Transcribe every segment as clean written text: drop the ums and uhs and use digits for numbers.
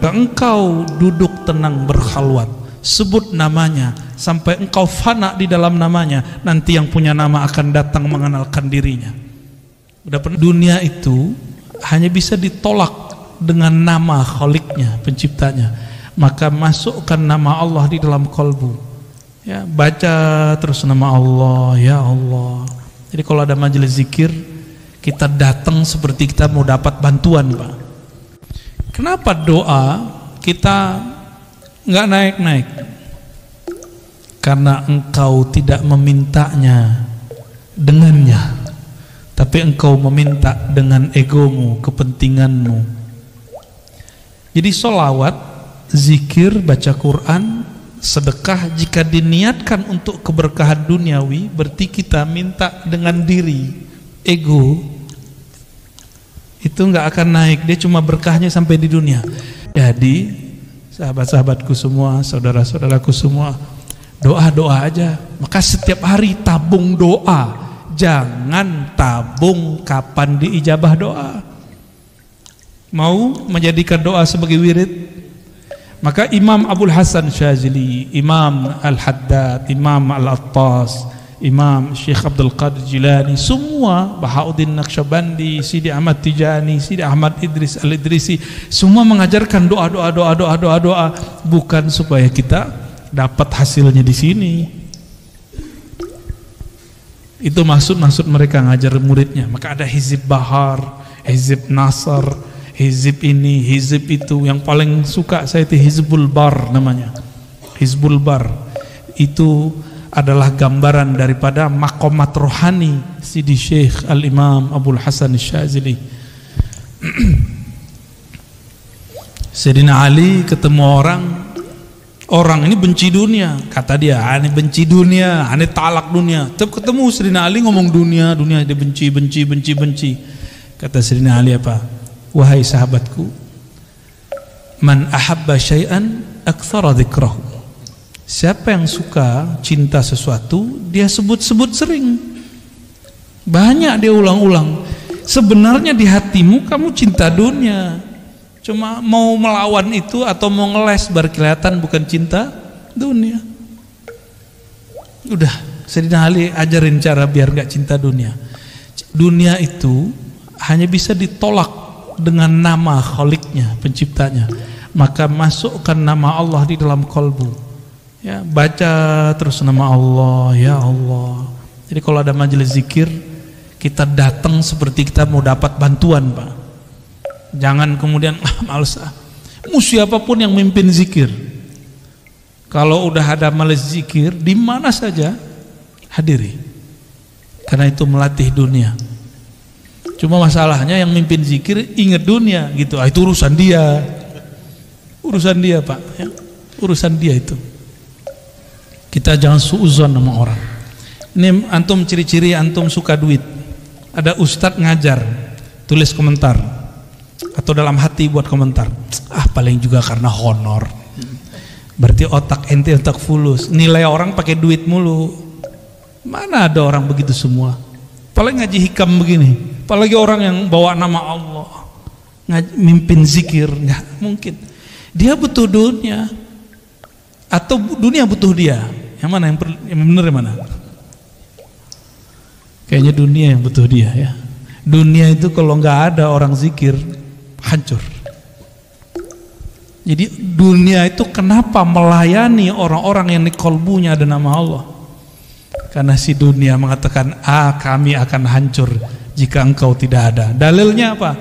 engkau duduk tenang berkhalwat, sebut namanya sampai engkau fana di dalam namanya, nanti yang punya nama akan datang mengenalkan dirinya. Udah pernah? Dunia itu hanya bisa ditolak dengan nama Khaliknya, penciptanya. Maka masukkan nama Allah di dalam kolbu, ya, baca terus nama Allah, ya Allah. Jadi kalau ada majelis zikir, kita datang seperti kita mau dapat bantuan, Pak. Kenapa doa kita nggak naik-naik? Karena engkau tidak memintanya dengannya, tapi engkau meminta dengan egomu, kepentinganmu. Jadi sholawat, zikir, baca Quran, sedekah jika diniatkan untuk keberkahan duniawi, berarti kita minta dengan diri, ego. Itu nggak akan naik, dia cuma berkahnya sampai di dunia. Jadi sahabat-sahabatku semua, saudara-saudaraku semua, doa-doa aja. Maka setiap hari tabung doa, jangan tabung kapan diijabah doa. Mau menjadikan doa sebagai wirid? Maka Imam Abul Hasan Syazili, Imam Al-Haddad, Imam Al-Attas, Imam Syekh Abdul Qadir Jilani, semua, Bahauddin Naqsyabandi, Sidi Ahmad Tijani, Sidi Ahmad Idris Al-Idrisi, semua mengajarkan doa bukan supaya kita dapat hasilnya di sini. Itu maksud mereka ngajar muridnya. Maka ada Hizib Bahar, Hizib Nasr, Hizib ini, Hizib itu. Yang paling suka saya itu Hizbul Bar namanya. Hizbul Bar itu adalah gambaran daripada maqamat rohani Sidi Syekh Al-Imam Abul Hasan Syazili. Sayyidina Ali ketemu orang ini benci dunia, kata dia, ini benci dunia, ini talak dunia. Tapi ketemu Sayyidina Ali ngomong dunia, dia benci. Kata Sayyidina Ali apa? Wahai sahabatku, man ahabba syai'an aktsara dzikrahu. Siapa yang suka cinta sesuatu, dia sebut-sebut sering, banyak dia ulang-ulang. Sebenarnya di hatimu kamu cinta dunia, cuma mau melawan itu atau mau ngeles baru kelihatan bukan cinta dunia. Udah, Sayyidina Ali ajarin cara biar gak cinta dunia. Dunia itu hanya bisa ditolak dengan nama Khaliknya, penciptanya. Maka masukkan nama Allah di dalam kolbu, ya, baca terus nama Allah, ya Allah. Jadi kalau ada majelis zikir, kita datang seperti kita mau dapat bantuan, Pak. Jangan kemudian males mau siapapun yang mimpin zikir. Kalau udah ada majelis zikir di mana saja hadiri. Karena itu melatih dunia. Cuma masalahnya yang mimpin zikir ingat dunia gitu. Itu urusan dia. Urusan dia, Pak, ya. Urusan dia itu. Kita jangan suuzon sama orang. Ini antum ciri-ciri antum suka duit. Ada ustadz ngajar, tulis komentar atau dalam hati buat komentar. Paling juga karena honor. Berarti otak ente otak fulus. Nilai orang pakai duit mulu. Mana ada orang begitu semua? Paling ngaji hikam begini. Apalagi orang yang bawa nama Allah, mimpin zikir, nggak mungkin. Dia butuh dunia atau dunia butuh dia. Yang mana yang benar yang mana? Kayaknya dunia yang butuh dia, ya. Dunia itu kalau nggak ada orang zikir hancur. Jadi dunia itu kenapa melayani orang-orang yang di kolbunya ada nama Allah? Karena si dunia mengatakan, kami akan hancur jika engkau tidak ada. Dalilnya apa?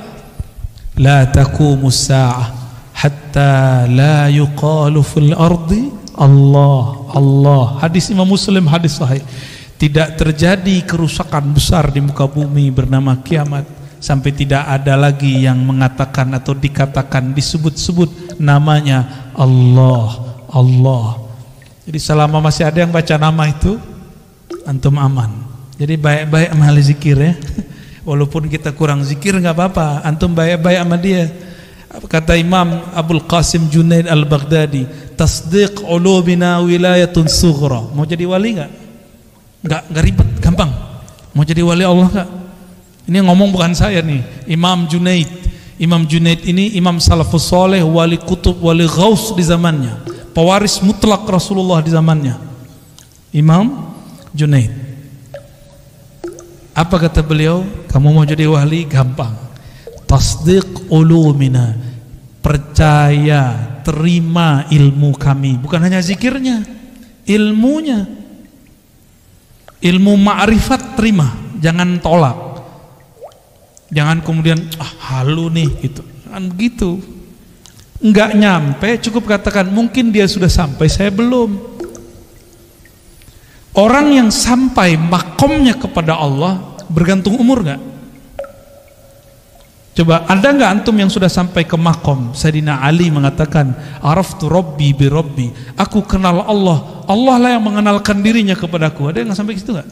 La taqumus sa'ah hatta la yuqalu fil ardi Allah, Allah. Hadis Imam Muslim, hadis sahih. Tidak terjadi kerusakan besar di muka bumi bernama kiamat sampai tidak ada lagi yang mengatakan atau dikatakan disebut-sebut namanya Allah, Allah. Jadi selama masih ada yang baca nama itu, antum aman. Jadi baik-baik sama ahli zikir, ya. Walaupun kita kurang zikir nggak apa-apa, antum baik-baik sama dia. Kata Imam Abul Qasim Junaid Al-Baghdadi, tasdiq ulubina wilayatun sughra. Mau jadi wali nggak ribet, gampang. Mau jadi wali Allah nggak? Ini ngomong bukan saya nih, Imam Junaid. Imam Junaid ini imam salafus soleh, wali kutub, wali ghaus di zamannya, pewaris mutlak Rasulullah di zamannya. Imam Junaid. Apa kata beliau? Kamu mau jadi wali? Gampang. Tasdiq ulumina, percaya, terima ilmu kami. Bukan hanya zikirnya, ilmunya. Ilmu ma'rifat terima, jangan tolak. Jangan kemudian halu nih gitu. Kan begitu. Enggak nyampe, cukup katakan mungkin dia sudah sampai, saya belum. Orang yang sampai makomnya kepada Allah bergantung umur enggak? Coba, ada enggak antum yang sudah sampai ke makom? Sayyidina Ali mengatakan, araftu rabbi bi rabbi. Aku kenal Allah. Allah lah yang mengenalkan dirinya kepadaku. Ada yang sampai ke situ enggak?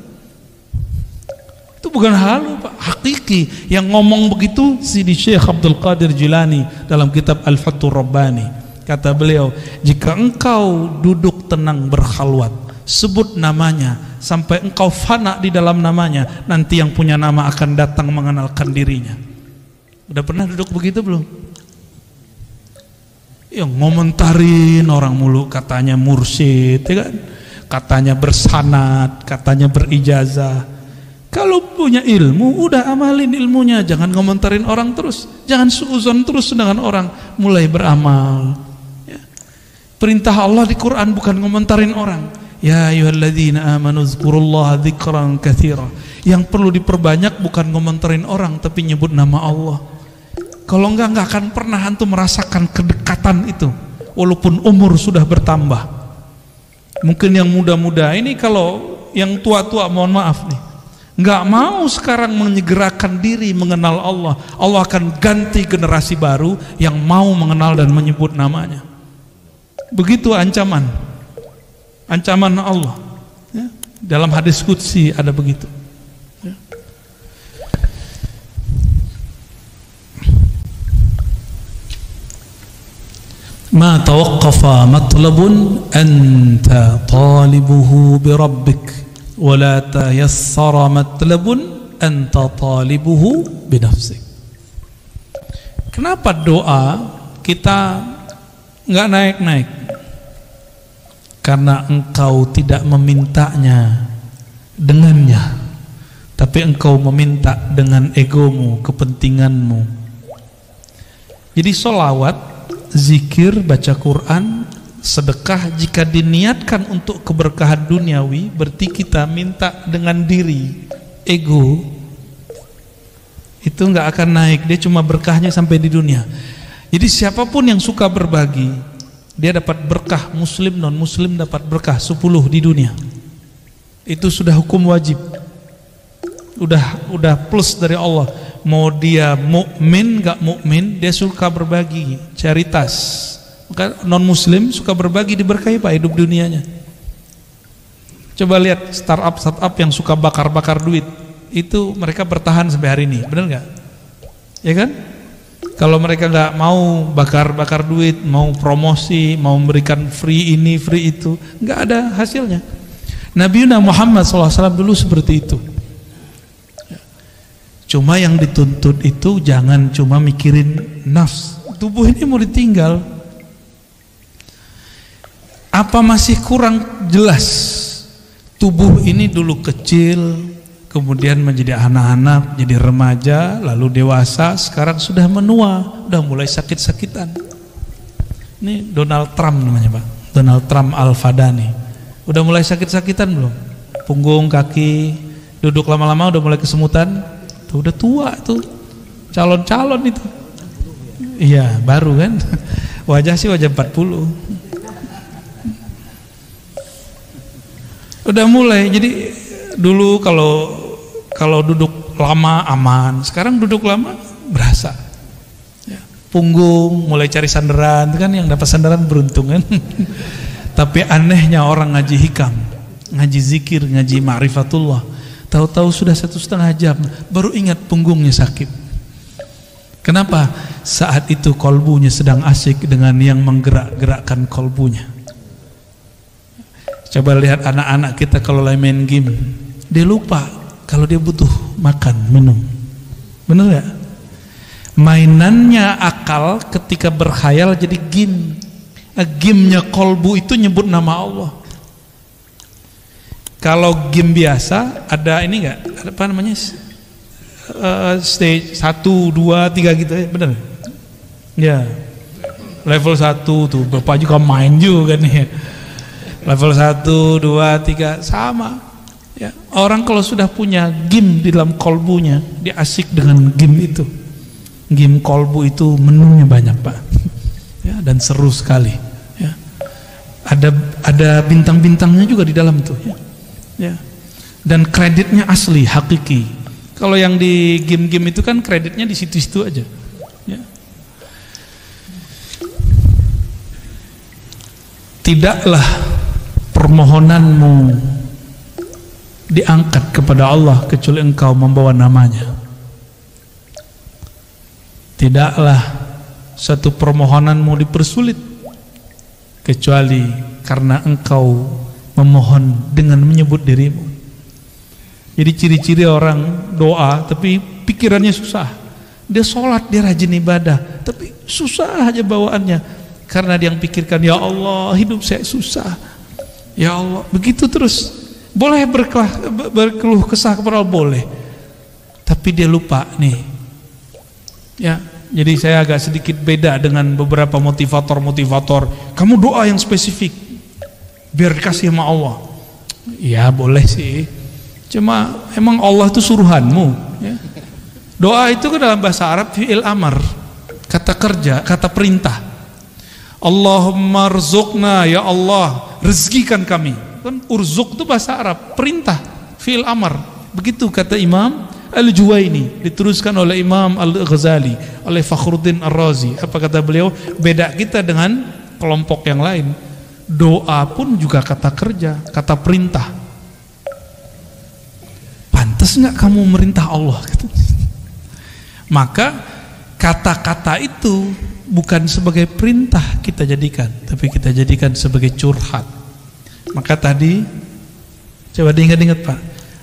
Itu bukan halu, Pak, hakiki. Yang ngomong begitu Sidi Syekh Abdul Qadir Jilani dalam kitab Al-Fathur Rabbani. Kata beliau, jika engkau duduk tenang berkhalwat, sebut namanya sampai engkau fana di dalam namanya, nanti yang punya nama akan datang mengenalkan dirinya. Udah pernah duduk begitu belum? Yang ngomentarin orang mulu, katanya mursyid, ya kan? Katanya bersanad, katanya berijazah. Kalau punya ilmu, udah amalin ilmunya. Jangan ngomentarin orang terus. Jangan suuzon terus dengan orang. Mulai beramal. Ya. Perintah Allah di Quran bukan ngomentarin orang. Ya ayyuhalladzina amanu dzkurullaha dzikran katsira. Yang perlu diperbanyak bukan ngomentarin orang, tapi nyebut nama Allah. Kalau enggak akan pernah antum merasakan kedekatan itu. Walaupun umur sudah bertambah. Mungkin yang muda-muda ini, kalau yang tua-tua mohon maaf nih, nggak mau sekarang menyegerakan diri mengenal Allah, Allah akan ganti generasi baru yang mau mengenal dan menyebut namanya. Begitu ancaman Allah ya. Dalam hadis qudsi ada begitu ya. Ma tawaqqafa matlabun anta talibuhu bi rabbik wala tayassara matlabun anta talibuhu binafsik. Kenapa doa kita nggak naik-naik? Karena engkau tidak memintanya dengannya, tapi engkau meminta dengan egomu, kepentinganmu. Jadi sholawat, zikir, baca Quran, sedekah jika diniatkan untuk keberkahan duniawi, berarti kita minta dengan diri, ego itu nggak akan naik, dia cuma berkahnya sampai di dunia. Jadi siapapun yang suka berbagi, dia dapat berkah, muslim non muslim dapat berkah 10 di dunia. Itu sudah hukum wajib, udah plus dari Allah. Mau dia mukmin nggak mukmin, dia suka berbagi, charitas. Maka non muslim suka berbagi, diberkahi Pak hidup dunianya. Coba lihat startup yang suka bakar-bakar duit, itu mereka bertahan sampai hari ini, benar nggak? Ya kan? Kalau mereka nggak mau bakar-bakar duit, mau promosi, mau memberikan free ini, free itu, nggak ada hasilnya. Nabi Muhammad SAW dulu seperti itu. Cuma yang dituntut itu jangan cuma mikirin nafs. Tubuh ini mau ditinggal. Apa masih kurang jelas? Tubuh ini dulu kecil, kemudian menjadi anak-anak, jadi remaja, lalu dewasa, sekarang sudah menua, udah mulai sakit-sakitan. Ini Donald Trump namanya Pak, Donald Trump Al-Fadani. Udah mulai sakit-sakitan belum? Punggung, kaki, duduk lama-lama udah mulai kesemutan. Tuh, udah tua tuh, calon-calon itu. Iya, baru kan. Wajah sih wajah 40. Udah mulai. Jadi dulu kalau duduk lama aman, sekarang duduk lama berasa ya. Punggung mulai cari sandaran, itu kan yang dapat sandaran beruntung kan. Tapi anehnya orang ngaji hikam, ngaji zikir, ngaji ma'rifatullah, tahu-tahu sudah 1,5 jam baru ingat punggungnya sakit. Kenapa? Saat itu kolbunya sedang asik dengan yang menggerak-gerakkan kolbunya. Coba lihat anak-anak kita kalau lagi main game, dia lupa kalau dia butuh makan, minum. Bener gak? Mainannya akal ketika berkhayal jadi game. Gamenya kolbu itu nyebut nama Allah. Kalau game biasa ada ini enggak? Apa namanya? Stage 1, 2, 3 gitu ya, benar? Ya. Level 1 tuh Bapak juga main juga nih. Level 1, 2, 3 sama. Ya. Orang kalau sudah punya game di dalam kolbunya, dia asik dengan game itu. Game kolbu itu menunya banyak, Pak. Ya, dan seru sekali. Ya. Ada bintang-bintangnya juga di dalam tuh. Ya. Ya. Dan kreditnya asli, hakiki. Kalau yang di game-game itu kan kreditnya di situ-situ aja. Ya. Tidaklah permohonanmu diangkat kepada Allah kecuali engkau membawa namanya. Tidaklah satu permohonanmu dipersulit kecuali karena engkau memohon dengan menyebut dirimu. Jadi ciri-ciri orang doa tapi pikirannya susah. Dia sholat, dia rajin ibadah, tapi susah aja bawaannya. Karena dia yang pikirkan, ya Allah hidup saya susah, ya Allah, begitu terus. Boleh berkeluh kesah kepada Allah, boleh, tapi dia lupa nih. Ya, jadi saya agak sedikit beda dengan beberapa motivator. Kamu doa yang spesifik biar dikasih sama Allah. Ya boleh sih, cuma emang Allah itu suruhanmu. Ya. Doa itu kan dalam bahasa Arab fi'il amar, kata kerja, kata perintah. Allahumma rzuqna, ya Allah rezekikan kami. Kan urzuk itu bahasa Arab, perintah, fi'il amar. Begitu kata Imam Al-Juwaini, diteruskan oleh Imam Al-Ghazali, oleh Fakhruddin Ar-Razi. Apa kata beliau? Beda kita dengan kelompok yang lain. Doa pun juga kata kerja, kata perintah. Pantas nggak kamu merintah Allah? Maka kata-kata itu bukan sebagai perintah kita jadikan, tapi kita jadikan sebagai curhat. Maka tadi coba diingat-ingat Pak,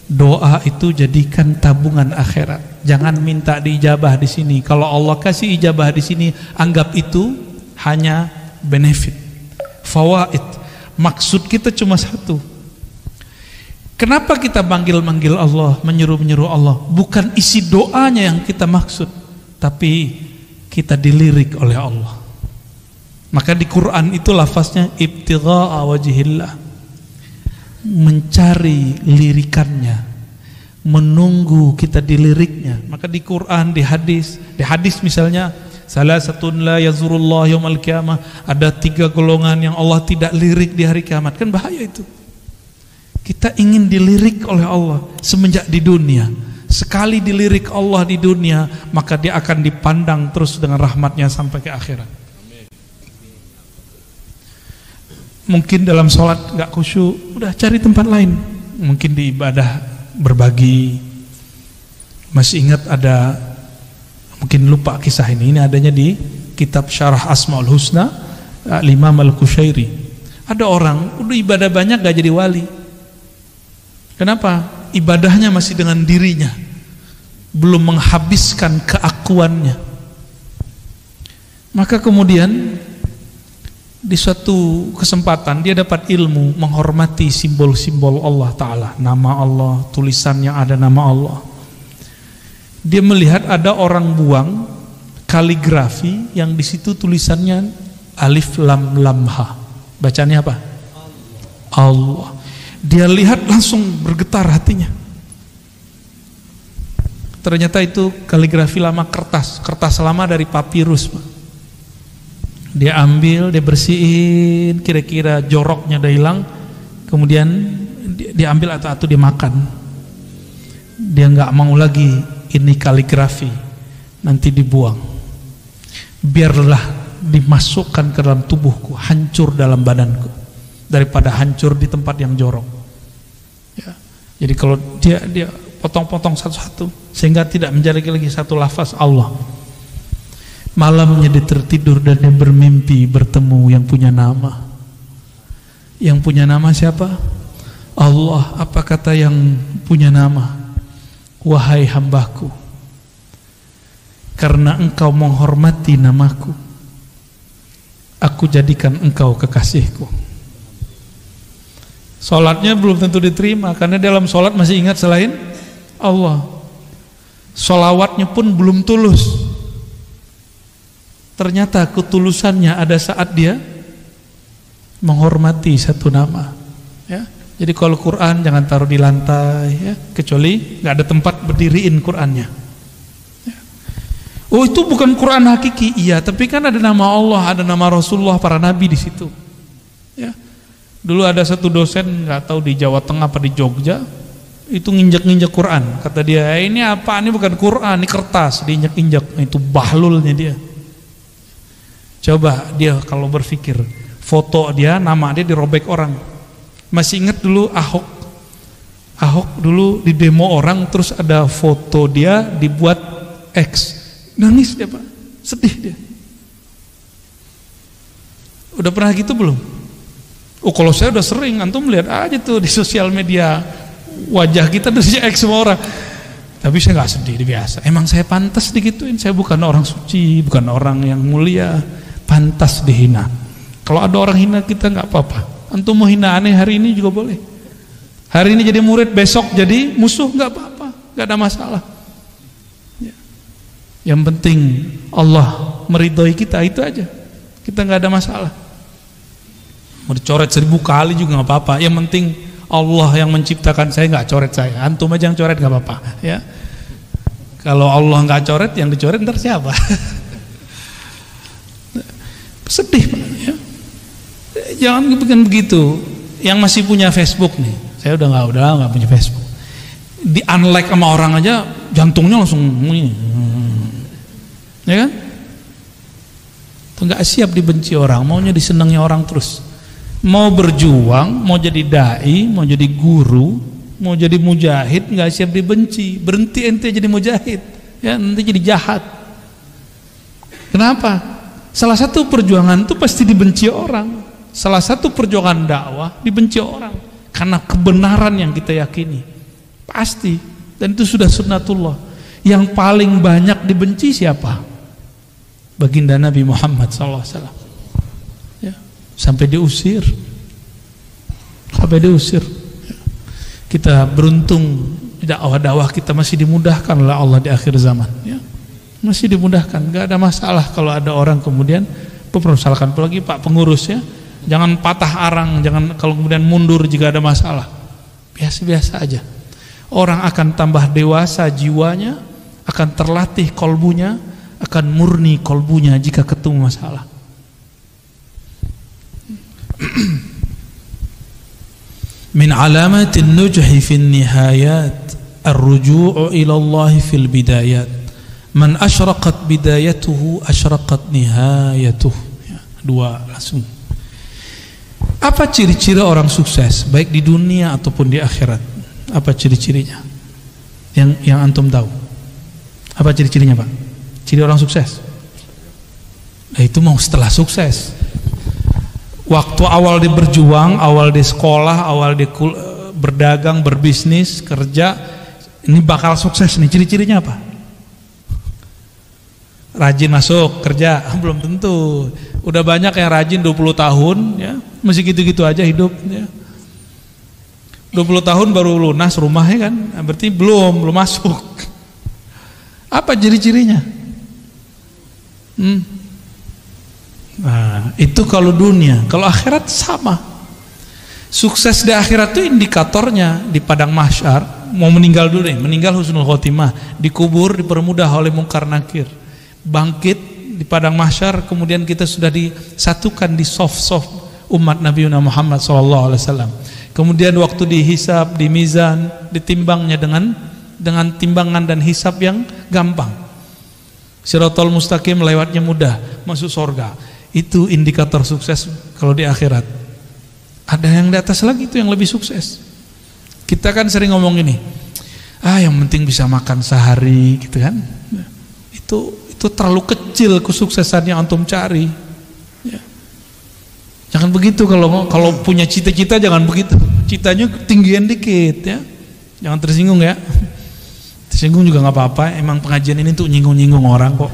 doa itu jadikan tabungan akhirat. Jangan minta diijabah di sini. Kalau Allah kasih ijabah di sini, anggap itu hanya benefit, fawaid. Maksud kita cuma satu. Kenapa kita manggil-manggil Allah, menyuruh-menyuruh Allah? Bukan isi doanya yang kita maksud, tapi kita dilirik oleh Allah. Maka di Quran itu lafaznya ibtigha'a wajhillah, mencari lirikannya, menunggu kita diliriknya. Maka di Quran, di hadis misalnya, salasatun la yazurullah yaumal qiyamah, ada 3 golongan yang Allah tidak lirik di hari kiamat. Kan bahaya itu. Kita ingin dilirik oleh Allah semenjak di dunia. Sekali dilirik Allah di dunia, maka dia akan dipandang terus dengan rahmatnya sampai ke akhirat. Mungkin dalam sholat gak khusyuk, udah cari tempat lain. Mungkin di ibadah berbagi. Masih ingat ada, mungkin lupa kisah ini adanya di kitab Syarah Asmaul Husna Imam Al-Qushairi. Ada orang udah ibadah banyak gak jadi wali. Kenapa? Ibadahnya masih dengan dirinya, belum menghabiskan keakuannya. Maka kemudian di suatu kesempatan dia dapat ilmu menghormati simbol-simbol Allah Ta'ala, nama Allah, tulisan yang ada nama Allah. Dia melihat ada orang buang kaligrafi yang di situ tulisannya alif lam lam ha. Bacanya apa? Allah. Dia lihat langsung bergetar hatinya. Ternyata itu kaligrafi lama, kertas lama dari papirus, Pak. Dia ambil, dia bersihin, kira-kira joroknya udah hilang, kemudian dia ambil atau dia makan. Dia nggak mau lagi ini kaligrafi, nanti dibuang. Biarlah dimasukkan ke dalam tubuhku, hancur dalam badanku, daripada hancur di tempat yang jorok. Ya. Jadi kalau dia potong-potong satu-satu sehingga tidak menjadi lagi satu lafaz Allah. Malamnya dia tertidur dan dia bermimpi bertemu yang punya nama. Yang punya nama siapa? Allah. Apa kata yang punya nama? Wahai hambaku, karena engkau menghormati namaku, aku jadikan engkau kekasihku. Sholatnya belum tentu diterima karena dalam sholat masih ingat selain Allah. Sholawatnya pun belum tulus. Ternyata ketulusannya ada saat dia menghormati satu nama, ya. Jadi kalau Quran jangan taruh di lantai, ya, kecuali nggak ada tempat berdiriin Qurannya. Ya. Oh, itu bukan Quran hakiki, iya, tapi kan ada nama Allah, ada nama Rasulullah, para nabi di situ. Ya. Dulu ada satu dosen, nggak tahu di Jawa Tengah apa di Jogja, itu nginjek-nginjek Quran. Kata dia, ini apa? Ini bukan Quran, ini kertas, diinjek-injek. Nah, itu bahlulnya dia. Coba dia kalau berpikir, foto dia, nama dia dirobek orang. Masih ingat dulu Ahok dulu di demo orang, terus ada foto dia dibuat X. Nangis dia, Pak, sedih dia. Udah pernah gitu belum? Oh, kalau saya udah sering, antum lihat aja tuh di sosial media wajah kita di X semua orang. Tapi saya nggak sedih, biasa. Emang saya pantas digituin. Saya bukan orang suci, bukan orang yang mulia, pantas dihina. Kalau ada orang hina kita nggak apa-apa. Antum mau hina aneh hari ini juga boleh. Hari ini jadi murid, besok jadi musuh, nggak apa-apa, nggak ada masalah. Ya. Yang penting Allah meridhoi kita, itu aja. Kita nggak ada masalah. Mau dicoret 1000 kali juga nggak apa-apa. Yang penting Allah yang menciptakan saya nggak coret saya. Antum aja yang coret nggak apa-apa. Ya. Kalau Allah nggak coret, yang dicoret ntar siapa? Sedih, Pak. Ya. Jangan bikin begitu. Yang masih punya Facebook nih, saya udah nggak punya Facebook. Di unlike sama orang aja, jantungnya langsung ini, ya kan? Nggak siap dibenci orang, maunya disenangi orang terus. Mau berjuang, mau jadi dai, mau jadi guru, mau jadi mujahid, nggak siap dibenci. Berhenti ente jadi mujahid, ya nanti jadi jahat. Kenapa? Salah satu perjuangan itu pasti dibenci orang. Salah satu perjuangan dakwah dibenci orang karena kebenaran yang kita yakini. Pasti. Dan itu sudah sunnatullah. Yang paling banyak dibenci siapa? Baginda Nabi Muhammad SAW. Ya. Sampai diusir. Ya. Kita beruntung dakwah-dakwah kita masih dimudahkan oleh Allah di akhir zaman, ya. Masih dimudahkan, gak ada masalah kalau ada orang kemudian mempermasalahkan, apalagi Pak pengurus, ya. Jangan patah arang, jangan kalau kemudian mundur jika ada masalah. Biasa-biasa aja. Orang akan tambah dewasa jiwanya, akan terlatih kolbunya, akan murni kolbunya jika ketemu masalah. Min alamatin nujhi fin nihayat ar-ruju'u ila Allah fil bidayat. Man asyraqat bidayatuhu asyraqat nihayatuh. Ya, dua langsung. Apa ciri-ciri orang sukses baik di dunia ataupun di akhirat? Apa ciri-cirinya? Yang antum tahu. Apa ciri-cirinya, Pak? Ciri orang sukses. Nah, itu mau setelah sukses. Waktu awal dia berjuang, awal dia sekolah, awal dia berdagang, berbisnis, kerja, ini bakal sukses nih. Ciri-cirinya apa? Rajin masuk kerja, belum tentu. Udah banyak yang rajin 20 tahun, ya, masih gitu-gitu aja hidup, ya. 20 tahun baru lunas rumahnya kan, berarti belum masuk. Apa ciri-cirinya? Nah, itu kalau dunia. Kalau akhirat sama. Sukses di akhirat itu indikatornya di padang mahsyar. Mau meninggal dulu nih, meninggal husnul khotimah, dikubur dipermudah oleh mungkar nakir. Bangkit di padang mahsyar, kemudian kita sudah disatukan di soft umat Nabi Muhammad SAW. Kemudian waktu dihisab, di mizan, ditimbangnya dengan timbangan dan hisab yang gampang. Shiratal mustaqim lewatnya mudah, masuk surga. Itu indikator sukses kalau di akhirat. Ada yang di atas lagi itu yang lebih sukses. Kita kan sering ngomong ini, yang penting bisa makan sehari, gitu kan. Itu terlalu kecil kesuksesan yang antum cari, ya. Jangan begitu, kalau punya cita-cita jangan begitu. Citanya tinggian dikit, ya. Jangan tersinggung, ya. Tersinggung juga nggak apa-apa, emang pengajian ini tuh nyinggung-nyinggung orang kok.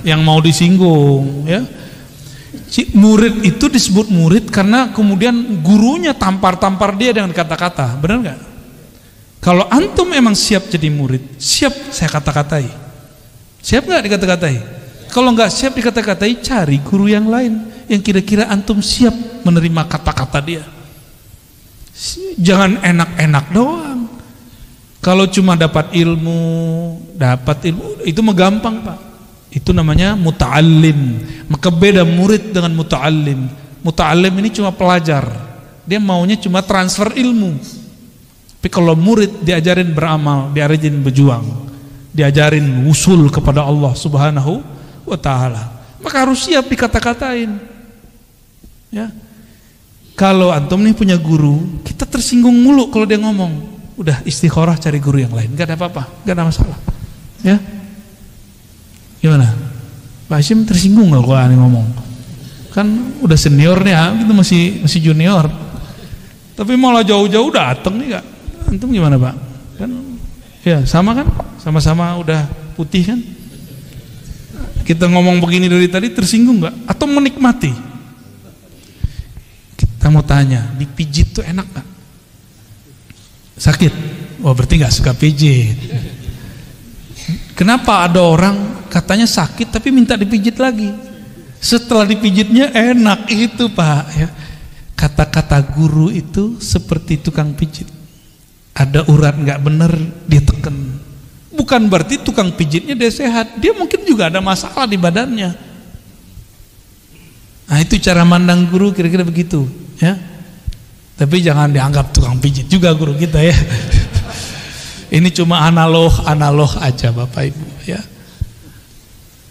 Yang mau disinggung, ya. Murid itu disebut murid karena kemudian gurunya tampar-tampar dia dengan kata-kata, benar nggak? Kalau antum emang siap jadi murid, siap saya kata-katai, siap nggak dikata-katai? Kalau nggak siap dikata-katai, cari guru yang lain yang kira-kira antum siap menerima kata-kata dia. Jangan enak-enak doang. Kalau cuma dapat ilmu itu mah gampang, Pak. Itu namanya muta'allim. Maka beda murid dengan muta'allim. Muta'allim ini cuma pelajar, dia maunya cuma transfer ilmu. Tapi kalau murid diajarin beramal, diajarin berjuang, diajarin usul kepada Allah Subhanahu wa ta'ala, maka harus siap dikata-katain, ya. Kalau antum nih punya guru, kita tersinggung mulu kalau dia ngomong, udah istikharah cari guru yang lain, gak ada apa-apa, gak ada masalah, ya. Gimana? Pak Hashim tersinggung gak kalau aneh ngomong? Kan udah senior nih, kita masih junior, tapi malah jauh-jauh dateng nih gak? Antum gimana Pak? Kan ya sama kan? Sama-sama udah putih kan? Kita ngomong begini dari tadi tersinggung gak? Atau menikmati? Kita mau tanya, dipijit tuh enak gak? Sakit? Oh berarti gak suka pijit. Kenapa ada orang katanya sakit tapi minta dipijit lagi? Setelah dipijitnya enak, itu Pak, ya. Kata-kata guru itu seperti tukang pijit. Ada urat gak bener dia teken. Bukan berarti tukang pijitnya dia sehat, dia mungkin juga ada masalah di badannya. Nah itu cara mandang guru kira-kira begitu, ya. Tapi jangan dianggap tukang pijit juga guru kita, ya. Ini cuma analog aja Bapak Ibu, ya.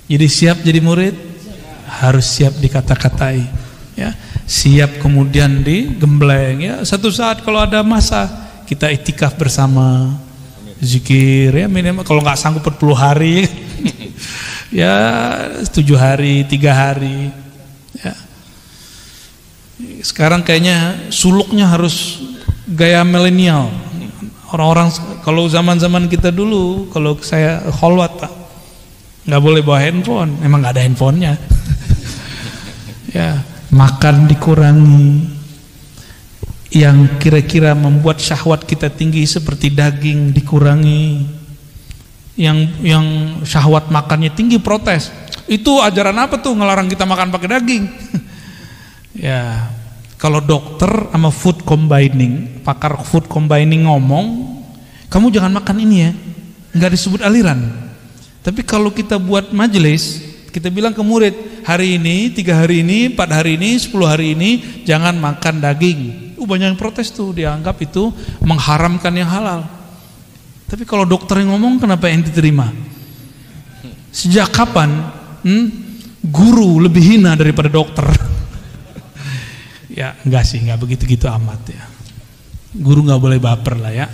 Jadi siap jadi murid, harus siap dikata-katai, ya. Siap kemudian digembleng, ya. Satu saat kalau ada masa kita itikaf bersama, zikir, ya minimal kalau nggak sanggup 40 hari, ya 7 hari, 3 hari, ya. Sekarang kayaknya suluknya harus gaya milenial. Orang-orang kalau zaman-zaman kita dulu, kalau saya kholwat Pak, nggak boleh bawa handphone, emang nggak ada handphonenya. Ya, makan dikurangi, yang kira-kira membuat syahwat kita tinggi seperti daging dikurangi, yang syahwat makannya tinggi protes. Itu ajaran apa tuh ngelarang kita makan pakai daging? Ya, kalau dokter sama food combining, pakar food combining ngomong, kamu jangan makan ini ya, nggak disebut aliran. Tapi kalau kita buat majelis, kita bilang ke murid, hari ini, 3 hari ini, 4 hari ini, 10 hari ini, jangan makan daging. Banyak yang protes tuh, dianggap itu mengharamkan yang halal. Tapi kalau dokter yang ngomong, kenapa yang diterima? Sejak kapan guru lebih hina daripada dokter? Ya enggak sih, enggak begitu-gitu amat ya. Guru enggak boleh baper lah ya.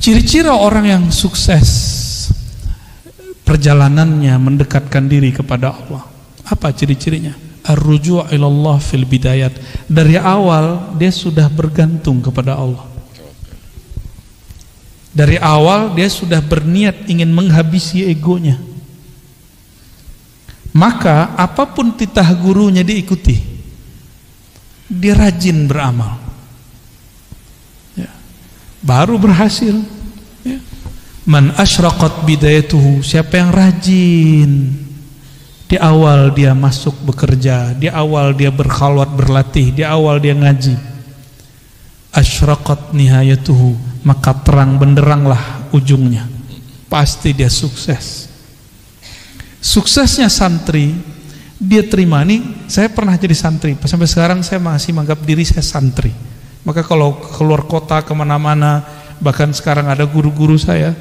Ciri-ciri orang yang sukses perjalanannya mendekatkan diri kepada Allah, apa ciri-cirinya? Ar-ruju' ilallah fil bidayat. Dari awal dia sudah bergantung kepada Allah. Dari awal dia sudah berniat ingin menghabisi egonya. Maka apapun titah gurunya diikuti. Dia rajin beramal, ya. Baru berhasil, ya. Man asyraqat bidayatuhu, siapa yang rajin di awal dia masuk bekerja, di awal dia berkhalwat berlatih, di awal dia ngaji, asyraqat nihayatuhu, maka terang benderanglah ujungnya, pasti dia sukses. Suksesnya santri, dia terima. Nih saya pernah jadi santri, sampai sekarang saya masih menganggap diri saya santri. Maka kalau keluar kota kemana-mana, bahkan sekarang ada guru-guru saya,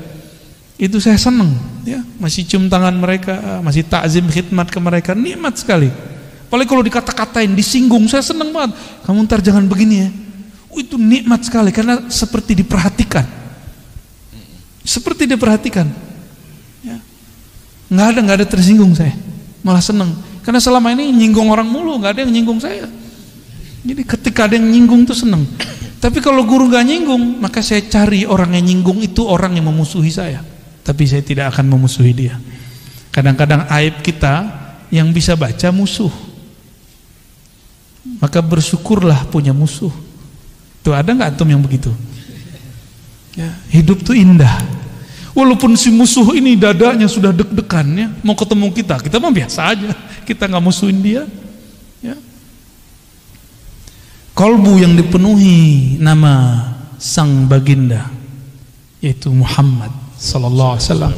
itu saya senang, ya. Masih cium tangan mereka, masih takzim khidmat ke mereka, nikmat sekali. Apalagi kalau dikata-katain, disinggung, saya senang banget. Kamu ntar jangan begini ya. Itu nikmat sekali karena seperti diperhatikan, seperti diperhatikan, ya. Nggak ada tersinggung saya, malah senang. Karena selama ini nyinggung orang mulu, nggak ada yang nyinggung saya. Jadi ketika ada yang nyinggung tuh seneng. Tapi kalau guru gak nyinggung, maka saya cari orang yang nyinggung itu orang yang memusuhi saya. Tapi saya tidak akan memusuhi dia. Kadang-kadang aib kita yang bisa baca musuh. Maka bersyukurlah punya musuh. Tuh ada gak antum yang begitu? Ya, hidup tuh indah. Walaupun si musuh ini dadanya sudah deg-degan ya, mau ketemu kita mah biasa aja. Kita gak musuhin dia. Ya. Kolbu yang dipenuhi nama sang baginda yaitu Muhammad sallallahu alaihi wasallam,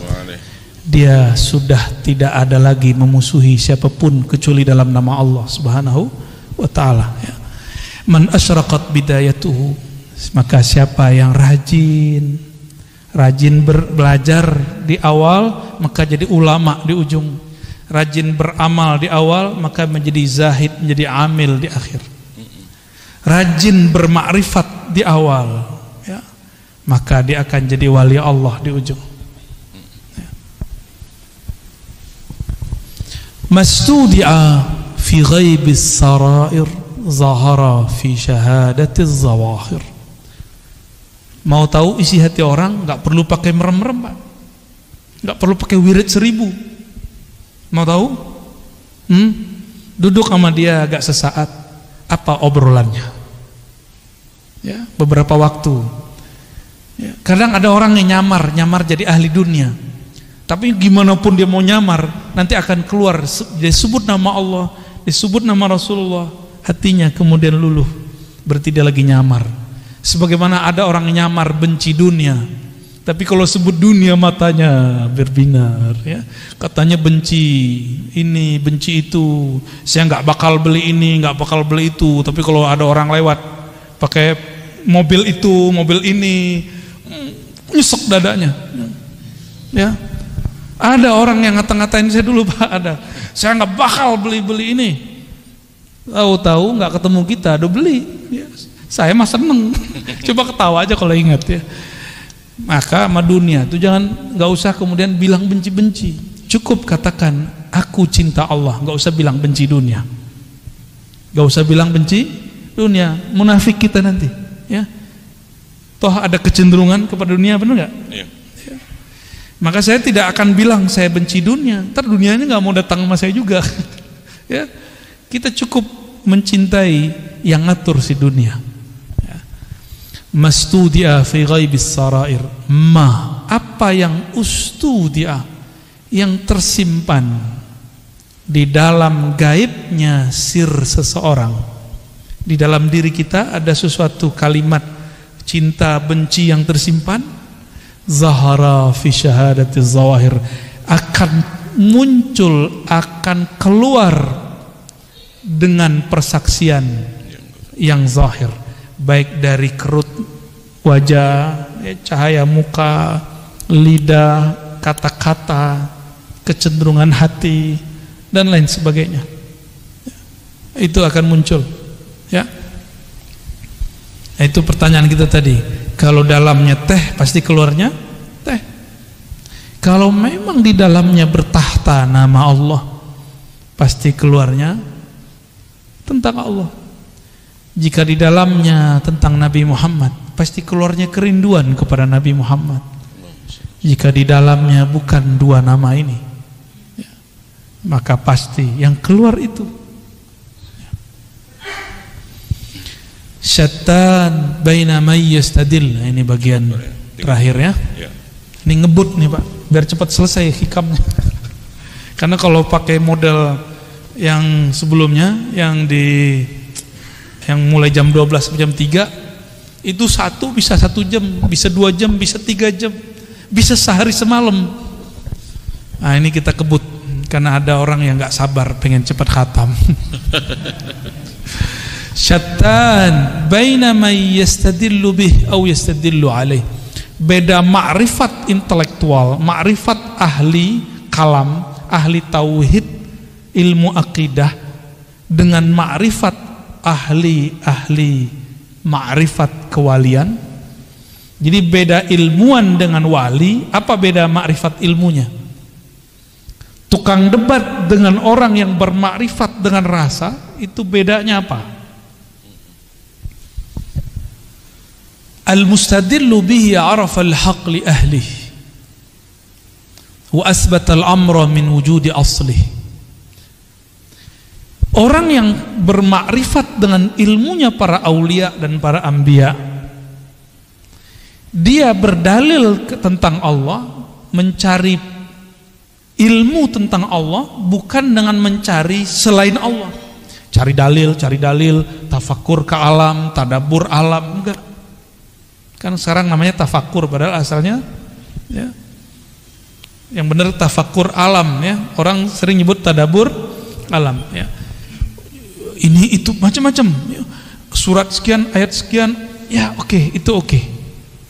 dia sudah tidak ada lagi memusuhi siapapun kecuali dalam nama Allah Subhanahu wa taala ya. Man asyraqat bidayatuhu, maka siapa yang rajin belajar di awal maka jadi ulama di ujung, rajin beramal di awal maka menjadi zahid, menjadi amil di akhir. Rajin bermakrifat di awal ya, maka dia akan jadi wali Allah di ujung ya. Mastudi'a fi ghaibis sarair zahara fi syahadatiz zawahir. Mau tahu isi hati orang gak perlu pakai merem-merem Pak, gak perlu pakai wirid 1000. Mau tahu? Duduk sama dia agak sesaat, apa obrolannya ya, beberapa waktu ya. Kadang ada orang yang nyamar jadi ahli dunia, tapi gimana pun dia mau nyamar nanti akan keluar, disebut nama Allah, disebut nama Rasulullah, hatinya kemudian luluh, berarti dia lagi nyamar. Sebagaimana ada orang yang nyamar benci dunia, tapi kalau sebut dunia matanya berbinar ya. Katanya benci ini, benci itu, saya nggak bakal beli ini, nggak bakal beli itu. Tapi kalau ada orang lewat pakai mobil itu, mobil ini, nyesek dadanya ya. Ada orang yang ngata-ngatain saya dulu Pak, ada, saya nggak bakal beli ini. Tahu-tahu nggak ketemu kita udah beli ya. Saya mah seneng. Coba ketawa aja kalau ingat ya. Maka sama dunia itu jangan, nggak usah kemudian bilang benci-benci. Cukup katakan aku cinta Allah, nggak usah bilang benci dunia. Nggak usah bilang benci dunia, munafik kita nanti. Ya, toh ada kecenderungan kepada dunia, benar nggak? Iya. Ya. Maka saya tidak akan bilang saya benci dunia. Ntar dunianya nggak mau datang sama saya juga. Ya, kita cukup mencintai yang ngatur si dunia. Mastudia fi ghaibis sarair, apa yang ustudia, yang tersimpan di dalam gaibnya sir seseorang. Di dalam diri kita ada sesuatu kalimat cinta benci yang tersimpan, zahara fi syahadatiz zawahir, akan muncul, akan keluar dengan persaksian yang zahir, baik dari kerut wajah, cahaya muka, lidah, kata-kata, kecenderungan hati dan lain sebagainya. Itu akan muncul ya. Itu pertanyaan kita tadi. Kalau dalamnya teh pasti keluarnya teh. Kalau memang di dalamnya bertahta nama Allah, pasti keluarnya tentang Allah. Jika di dalamnya tentang Nabi Muhammad, pasti keluarnya kerinduan kepada Nabi Muhammad. Jika di dalamnya bukan dua nama ini ya, maka pasti yang keluar itu syattan baina may yastadil. Ini bagian terakhir ya. Ini ngebut nih Pak, biar cepat selesai hikamnya. Karena kalau pakai model yang sebelumnya, yang mulai jam 12 sampai jam 3, itu satu bisa 1 jam, bisa 2 jam, bisa 3 jam, bisa sehari semalam. Nah ini kita kebut karena ada orang yang nggak sabar pengen cepat khatam. Syattan baina may yastadillu bih aw yastadillu alaih. Beda ma'rifat intelektual, ma'rifat ahli kalam, ahli tauhid, ilmu akidah, dengan ma'rifat ahli ma'rifat kewalian. Jadi beda ilmuwan dengan wali. Apa beda ma'rifat ilmunya? Tukang debat dengan orang yang bermakrifat dengan rasa, itu bedanya apa? Al-mustadillu bihi arafa al-haq li ahlihi wa asbata al-amra min wujudi aslih. Orang yang bermakrifat dengan ilmunya para aulia dan para anbiya, dia berdalil tentang Allah, mencari ilmu tentang Allah bukan dengan mencari selain Allah. Cari dalil, tafakur ke alam, tadabbur alam, enggak. Kan sekarang namanya tafakur, padahal asalnya ya, yang benar tafakur alam ya. Orang sering nyebut tadabbur alam ya. Ini itu macam-macam ya. Surat sekian, ayat sekian, ya oke, itu oke.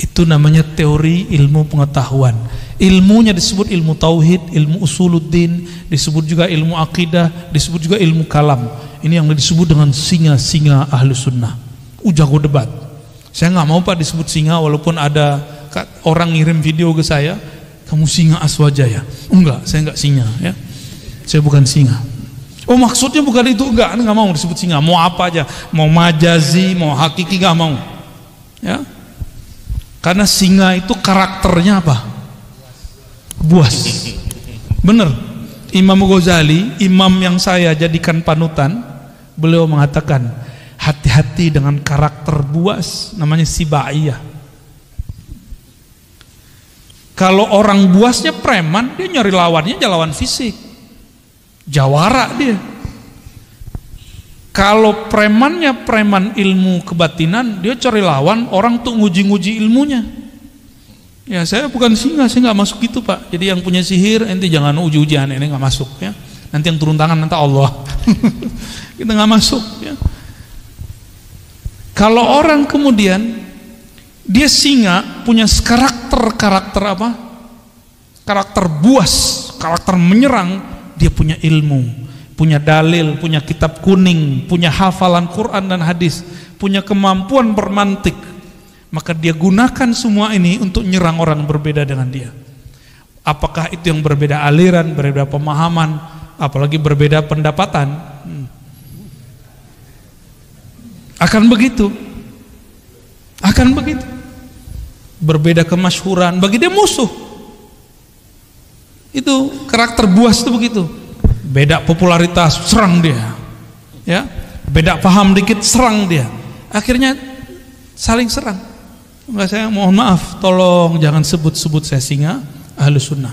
Itu namanya teori ilmu pengetahuan. Ilmunya disebut ilmu tauhid, ilmu usuluddin, disebut juga ilmu akidah, disebut juga ilmu kalam. Ini yang disebut dengan singa-singa ahlu sunnah. Jago debat. Saya nggak mau Pak disebut singa, walaupun ada orang ngirim video ke saya, kamu singa Aswajaya. Enggak, saya enggak singa ya. Saya bukan singa. Oh maksudnya bukan itu, enggak mau disebut singa. Mau apa aja, mau majazi, mau hakiki, enggak mau. Ya. Karena singa itu karakternya apa? Buas. Bener. Imam Ghazali, imam yang saya jadikan panutan, beliau mengatakan, hati-hati dengan karakter buas, namanya sibaiyah. Kalau orang buasnya preman, dia nyari lawannya lawan fisik, jawara dia. Kalau premannya preman ilmu kebatinan, dia cari lawan orang tuh nguji-nguji ilmunya. Ya saya bukan singa, saya nggak masuk gitu Pak. Jadi yang punya sihir, ente jangan uji-ujian, ini nggak masuk ya. Nanti yang turun tangan nanti Allah. Kita nggak masuk ya. Kalau orang kemudian dia singa, punya karakter apa? Karakter buas, karakter menyerang. Dia punya ilmu, punya dalil, punya kitab kuning, punya hafalan Quran dan hadis, punya kemampuan bermantik. Maka dia gunakan semua ini untuk nyerang orang berbeda dengan dia. Apakah itu yang berbeda aliran, berbeda pemahaman, apalagi berbeda pendapatan? Akan begitu. Berbeda kemasyhuran, bagi dia musuh. Itu karakter buas itu begitu. Beda popularitas, serang dia. Ya, beda paham dikit, serang dia. Akhirnya saling serang. Enggak, saya mohon maaf, tolong jangan sebut-sebut saya singa Ahlus Sunnah.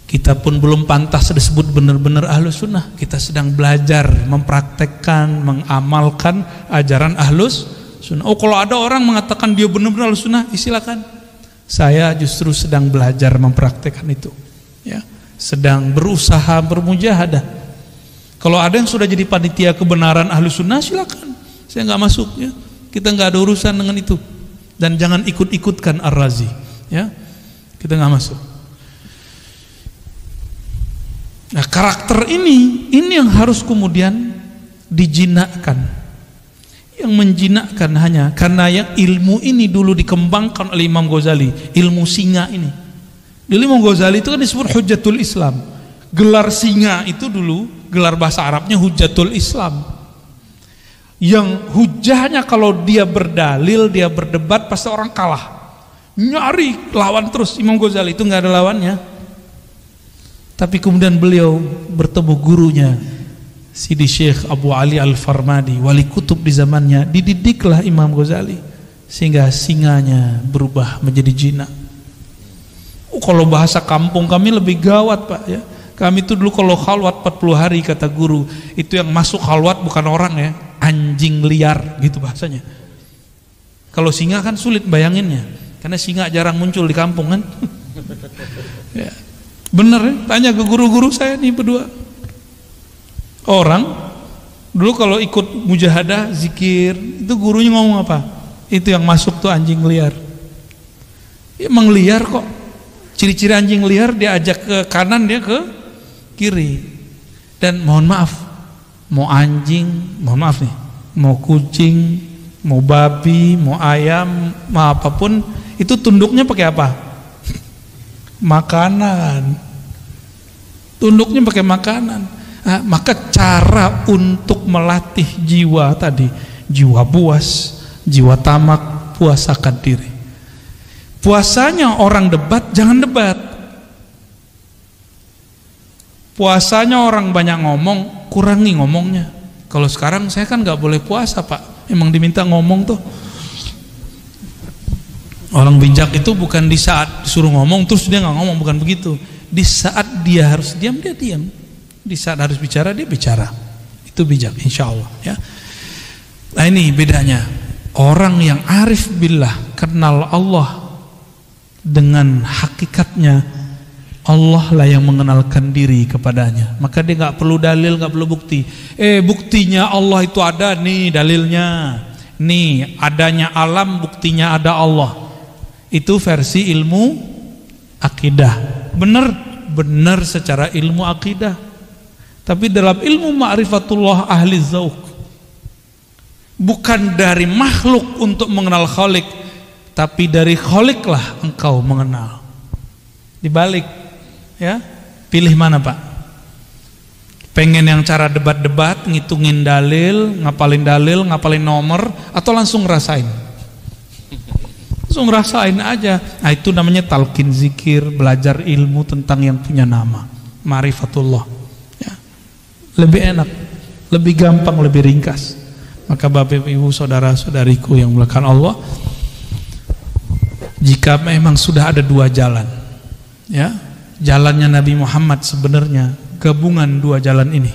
Kita pun belum pantas disebut benar-benar Ahlus Sunnah. Kita sedang belajar, mempraktekkan, mengamalkan ajaran Ahlus Sunnah. Oh kalau ada orang mengatakan dia benar-benar Ahlus Sunnah, silakan. Saya justru sedang belajar mempraktekkan itu. Ya, sedang berusaha bermujahadah. Kalau ada yang sudah jadi panitia kebenaran Ahlus Sunnah, silakan. Saya nggak masuk ya. Kita nggak ada urusan dengan itu. Dan jangan ikut-ikutkan Ar-Razi. Ya, kita nggak masuk. Nah karakter ini yang harus kemudian dijinakkan. Yang menjinakkan hanya karena yang ilmu ini dulu dikembangkan oleh Imam Ghazali, ilmu singa ini. Dulu Imam Ghazali itu kan disebut Hujjatul Islam. Gelar singa itu dulu, gelar bahasa Arabnya Hujjatul Islam. Yang hujahnya kalau dia berdalil, dia berdebat pasti orang kalah. Nyari lawan terus. Imam Ghazali itu nggak ada lawannya. Tapi kemudian beliau bertemu gurunya Sidi Syekh Abu Ali Al-Farmadi, wali kutub di zamannya. Dididiklah Imam Ghazali sehingga singanya berubah menjadi jinak. Kalau bahasa kampung kami lebih gawat Pak ya. Kami itu dulu kalau khalwat 40 hari kata guru, itu yang masuk khalwat bukan orang ya, anjing liar gitu bahasanya. Kalau singa kan sulit bayanginnya, karena singa jarang muncul di kampung kan. Ya. Bener ya, tanya ke guru-guru saya nih berdua. Orang dulu kalau ikut mujahadah zikir, itu gurunya ngomong apa? Itu yang masuk tuh anjing liar. Emang liar kok. Ciri-ciri anjing liar dia ajak ke kanan, dia ke kiri. Dan mohon maaf, mau anjing, mohon maaf nih, mau kucing, mau babi, mau ayam, mau apapun, itu tunduknya pakai apa? Makanan. Tunduknya pakai makanan. Nah, maka cara untuk melatih jiwa tadi, jiwa buas, jiwa tamak, puasakan diri. Puasanya orang debat, jangan debat. Puasanya orang banyak ngomong, kurangi ngomongnya. Kalau sekarang saya kan nggak boleh puasa Pak, emang diminta ngomong tuh. Orang bijak itu bukan di saat disuruh ngomong terus dia nggak ngomong, bukan begitu. Di saat dia harus diam, dia diam. Di saat harus bicara, dia bicara. Itu bijak, insya Allah ya. Nah ini bedanya. Orang yang arif billah, kenal Allah dengan hakikatnya, Allah lah yang mengenalkan diri kepadanya. Maka dia nggak perlu dalil, nggak perlu bukti. Buktinya Allah itu ada, nih dalilnya. Nih adanya alam, buktinya ada Allah. Itu versi ilmu akidah. Benar secara ilmu akidah. Tapi dalam ilmu ma'rifatullah ahli zauq, bukan dari makhluk untuk mengenal Khalik, tapi dari Khalik lah engkau mengenal. Dibalik ya, pilih mana Pak? Pengen yang cara debat-debat, ngitungin dalil, ngapalin nomor, atau langsung ngerasain? Langsung ngerasain aja. Nah itu namanya talqin zikir, belajar ilmu tentang yang punya nama, ma'rifatullah ya. Lebih enak, lebih gampang, lebih ringkas. Maka Bapak Ibu saudara-saudariku yang dimuliakan Allah, jika memang sudah ada dua jalan ya, jalannya Nabi Muhammad sebenarnya gabungan dua jalan ini,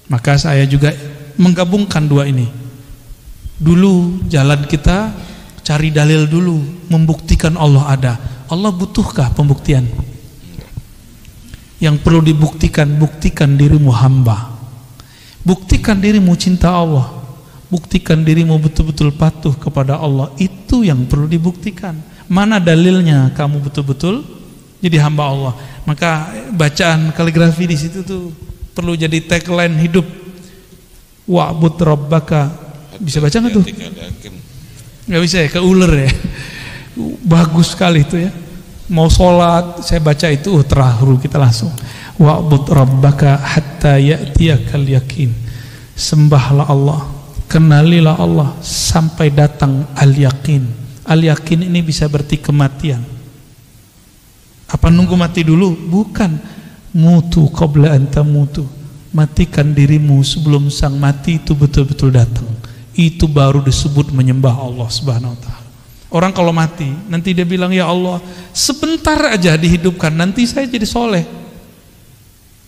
maka saya juga menggabungkan dua ini. Dulu jalan kita cari dalil dulu, membuktikan Allah ada. Allah butuhkah pembuktian? Yang perlu dibuktikan, buktikan dirimu hamba, buktikan dirimu cinta Allah, buktikan dirimu betul-betul patuh kepada Allah. Itu yang perlu dibuktikan. Mana dalilnya kamu betul-betul jadi hamba Allah? Maka bacaan kaligrafi di situ tuh perlu jadi tagline hidup. Wa'bud rabbaka. Bisa baca nggak tuh? Nggak bisa ya, keuler ya. Bagus sekali itu ya. Mau sholat saya baca itu terharu kita langsung. Wa'bud rabbaka hatta ya'tiyakal yakin. Sembahlah Allah, kenalilah Allah sampai datang al-yakin. Al-yakin ini bisa berarti kematian. Apa nunggu mati dulu? Bukan. Mutu qabla an tamutu. Matikan dirimu sebelum sang mati itu betul-betul datang. Itu baru disebut menyembah Allah Subhanahu wa taala. Orang kalau mati nanti dia bilang, ya Allah sebentar aja dihidupkan, nanti saya jadi soleh.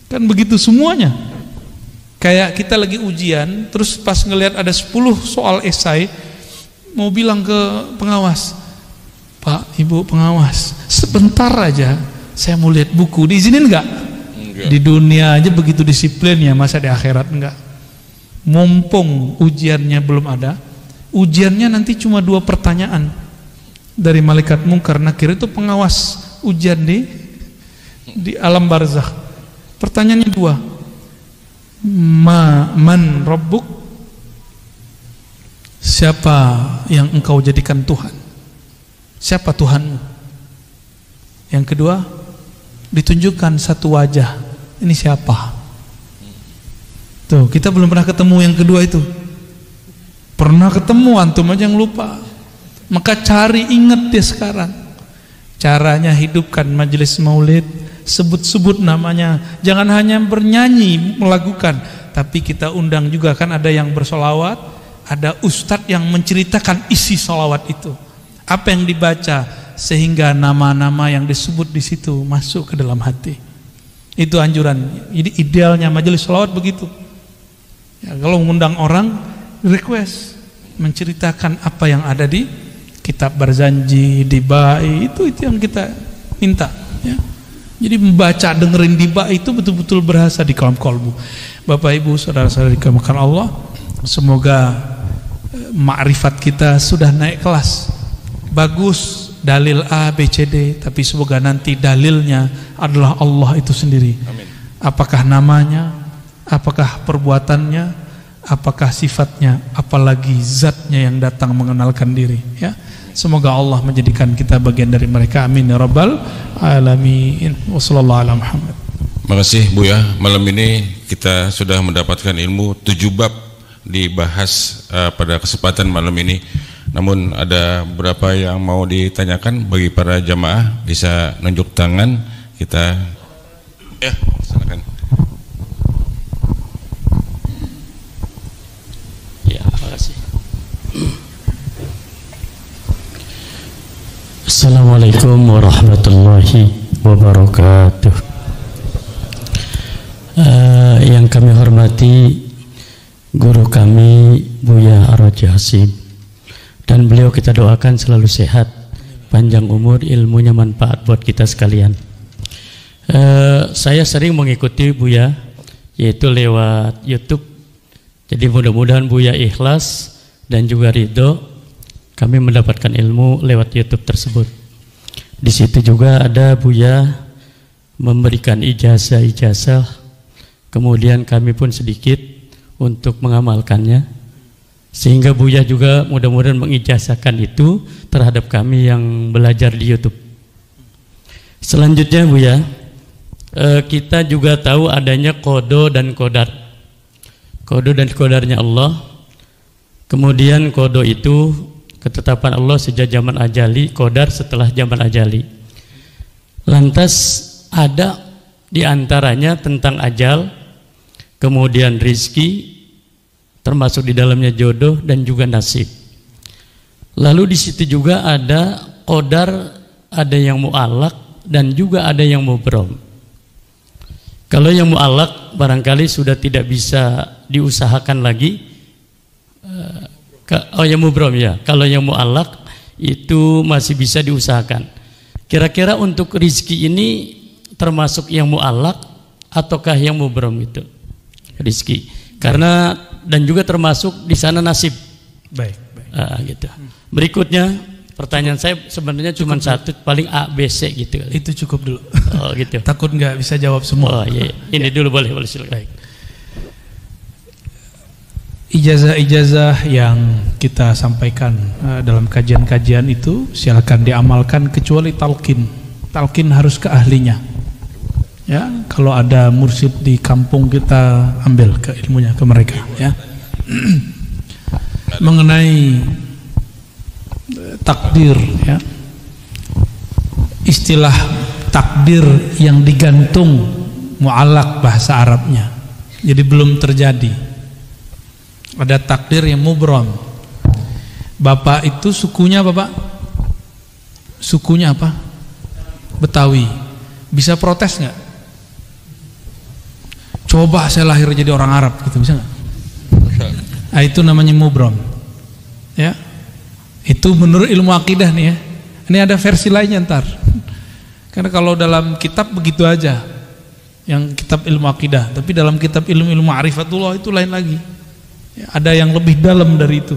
Kan begitu semuanya. Kayak kita lagi ujian, terus pas ngelihat ada 10 soal esai, mau bilang ke pengawas, Pak, Ibu pengawas, sebentar aja saya mau lihat buku, diizinin enggak? Di dunia aja begitu disiplinnya, masa di akhirat enggak? Mumpung ujiannya belum ada, ujiannya nanti cuma 2 pertanyaan dari malaikat mungkar nakir, itu pengawas ujian di alam barzakh. Pertanyaannya 2, man rabbuk, siapa yang engkau jadikan Tuhan? Siapa Tuhanmu? Yang kedua, ditunjukkan satu wajah, ini siapa? Tuh, kita belum pernah ketemu yang kedua itu. Pernah ketemu, antum aja yang lupa. Maka cari, ingat dia sekarang. Caranya hidupkan majelis maulid, sebut-sebut namanya. Jangan hanya bernyanyi, melakukan, tapi kita undang juga, kan ada yang bersolawat, ada ustadz yang menceritakan isi solawat itu. Apa yang dibaca, sehingga nama-nama yang disebut di situ masuk ke dalam hati. Itu anjuran. Jadi idealnya majelis solawat begitu. Ya, kalau mengundang orang, request menceritakan apa yang ada di kitab Barzanji, di Ba'i, itu yang kita minta ya. Jadi membaca, dengerin di Ba'i itu betul-betul berasa di kalam kolbu. Bapak Ibu saudara-saudari dimuliakan Allah, semoga ma'rifat kita sudah naik kelas. Bagus dalil A, B, C, D, tapi semoga nanti dalilnya adalah Allah itu sendiri. Amin. Apakah namanya, apakah perbuatannya, apakah sifatnya, apalagi zatnya yang datang mengenalkan diri ya. Semoga Allah menjadikan kita bagian dari mereka, amin ya rabbal alamin. Wassallallahu ala Muhammad. Makasih Buya, malam ini kita sudah mendapatkan ilmu 7 bab dibahas pada kesempatan malam ini. Namun ada beberapa yang mau ditanyakan bagi para jamaah, bisa nunjuk tangan kita. Ya, silakan. Ya, makasih. Assalamualaikum warahmatullahi wabarakatuh. Yang kami hormati guru kami Buya Ar-Raji Hasim, dan beliau kita doakan selalu sehat, panjang umur, ilmunya manfaat buat kita sekalian. Saya sering mengikuti Buya, yaitu lewat YouTube. Jadi mudah-mudahan Buya ikhlas dan juga ridho kami mendapatkan ilmu lewat YouTube tersebut. Di situ juga ada Buya memberikan ijazah-ijazah, kemudian kami pun sedikit untuk mengamalkannya, sehingga Buya juga mudah-mudahan mengijazahkan itu terhadap kami yang belajar di YouTube. Selanjutnya Buya, kita juga tahu adanya kodo dan kodar. Kodo dan kodarnya Allah. Kemudian kodo itu ketetapan Allah sejak zaman ajali, kodar setelah zaman ajali. Lantas ada di antaranya tentang ajal, kemudian rizki, termasuk di dalamnya jodoh dan juga nasib. Lalu di situ juga ada kodar, ada yang mu'allaq dan juga ada yang mubrom. Kalau yang mu'allaq barangkali sudah tidak bisa diusahakan lagi. Oh, yang mubrom ya. Kalau yang mu'allaq itu masih bisa diusahakan. Kira-kira untuk rizki ini termasuk yang mu'allaq ataukah yang mubrom itu? Rizki. Karena dan juga termasuk di sana nasib. Baik. Gitu. Berikutnya pertanyaan saya sebenarnya cuma satu, paling A, B, C gitu. Itu cukup dulu. Oh gitu. Takut nggak bisa jawab semua. Oh iya. Ini dulu boleh silakan. Baik. Ijazah-ijazah yang kita sampaikan dalam kajian-kajian itu silakan diamalkan kecuali talqin. Talqin harus ke ahlinya. Ya, kalau ada mursyid di kampung kita ambil ke ilmunya ke mereka, ya. Mengenai takdir, ya. Istilah takdir yang digantung mu'allaq bahasa Arabnya. Jadi belum terjadi. Ada takdir yang mubrom. Bapak itu sukunya apa, Pak? Sukunya apa? Betawi. Bisa protes nggak? Coba saya lahir jadi orang Arab gitu, bisa nggak? Nah, itu namanya mubrom. Ya, itu menurut ilmu akidah nih ya. Ini ada versi lainnya ntar. Karena kalau dalam kitab begitu aja, yang kitab ilmu akidah. Tapi dalam kitab ilmu ma'rifatullah itu lain lagi. Ya, ada yang lebih dalam dari itu.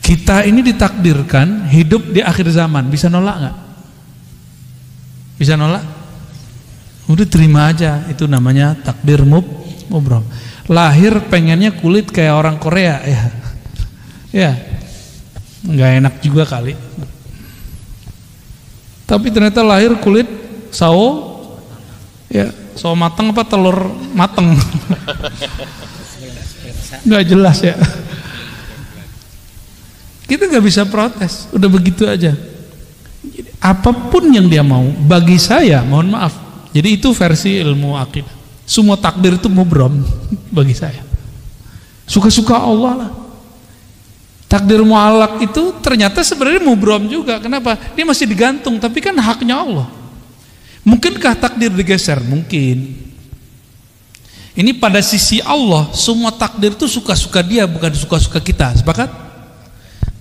Kita ini ditakdirkan hidup di akhir zaman. Bisa nolak nggak? Bisa nolak? Udah terima aja. Itu namanya takdir mubrom. Lahir pengennya kulit kayak orang Korea, ya. Ya, nggak enak juga kali. Tapi ternyata lahir kulit sawo, ya. So mateng apa telur mateng? Nggak jelas ya. Kita nggak bisa protes, udah begitu aja. Jadi, apapun yang dia mau, bagi saya, mohon maaf. Jadi itu versi ilmu akidah. Semua takdir itu mubrom bagi saya. Suka-suka Allah lah. Takdir mu'allaq itu ternyata sebenarnya mubrom juga. Kenapa? Dia masih digantung, tapi kan haknya Allah. Mungkinkah takdir digeser? Mungkin. Ini pada sisi Allah, semua takdir itu suka-suka dia, bukan suka-suka kita. Sepakat?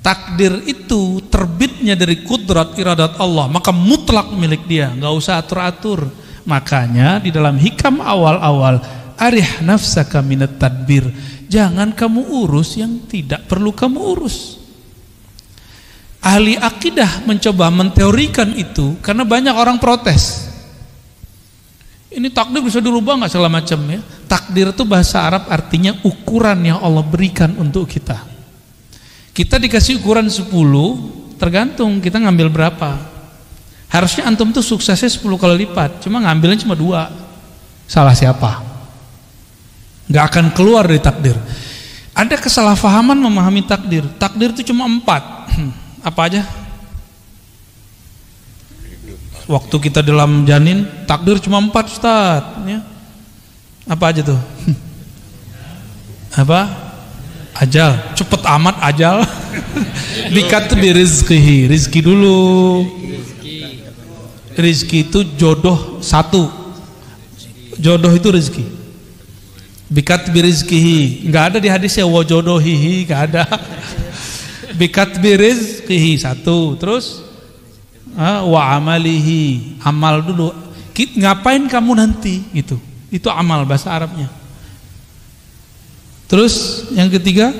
Takdir itu terbitnya dari kudrat iradat Allah, maka mutlak milik dia, nggak usah atur-atur. Makanya di dalam hikam awal-awal, arih nafsaka minat tadbir, jangan kamu urus yang tidak perlu kamu urus. Ahli akidah mencoba menteorikan itu karena banyak orang protes. Ini takdir bisa dirubah nggak segala macam ya. Takdir itu bahasa Arab artinya ukuran yang Allah berikan untuk kita. Kita dikasih ukuran 10, tergantung kita ngambil berapa. Harusnya antum tuh suksesnya 10 kali lipat, cuma ngambilnya cuma 2. Salah siapa? Nggak akan keluar dari takdir. Ada kesalahpahaman memahami takdir. Takdir itu cuma 4. Apa aja? Waktu kita dalam janin, takdir cuma 4, Ustaz, ya. Apa aja tuh? Apa? Ajal. Cepet amat ajal. Dikatabi rizkihi. Rizki dulu. Rizki itu jodoh 1. Jodoh itu rizki. Bikat birizkihi, nggak ada di hadisnya wa jodohihi, nggak ada. Bikat birizkihi 1, terus wa amalihi, amal dulu. Ngapain kamu nanti gitu? Itu amal bahasa Arabnya. Terus yang ketiga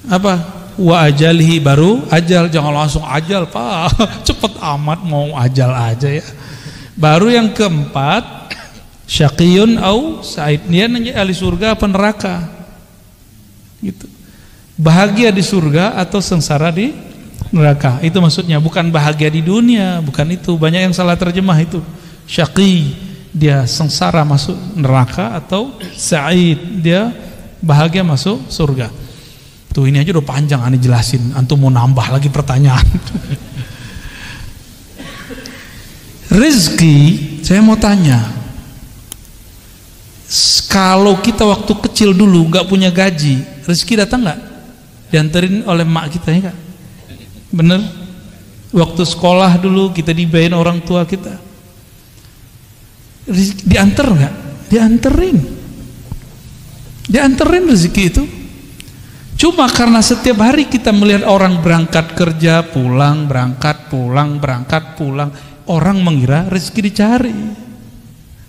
apa? Wa ajalihi, baru ajal. Jangan langsung ajal, Pak. Cepet amat mau ajal aja ya. Baru yang keempat, syaqiyun au sa'id, dia nanti ahli surga apa neraka gitu. Bahagia di surga atau sengsara di neraka, itu maksudnya, bukan bahagia di dunia, bukan itu. Banyak yang salah terjemah itu. Syaqi, dia sengsara masuk neraka, atau sa'id, dia bahagia masuk surga. Tuh ini aja udah panjang aneh jelasin, antum mau nambah lagi pertanyaan. Rezeki, saya mau tanya, kalau kita waktu kecil dulu nggak punya gaji, rezeki datang nggak? Dianterin oleh mak kita ya, Kak? Bener? Waktu sekolah dulu kita dibayarin orang tua kita, dianter nggak? Dianterin rezeki itu. Cuma karena setiap hari kita melihat orang berangkat kerja, pulang, berangkat, pulang, berangkat, pulang, orang mengira rezeki dicari.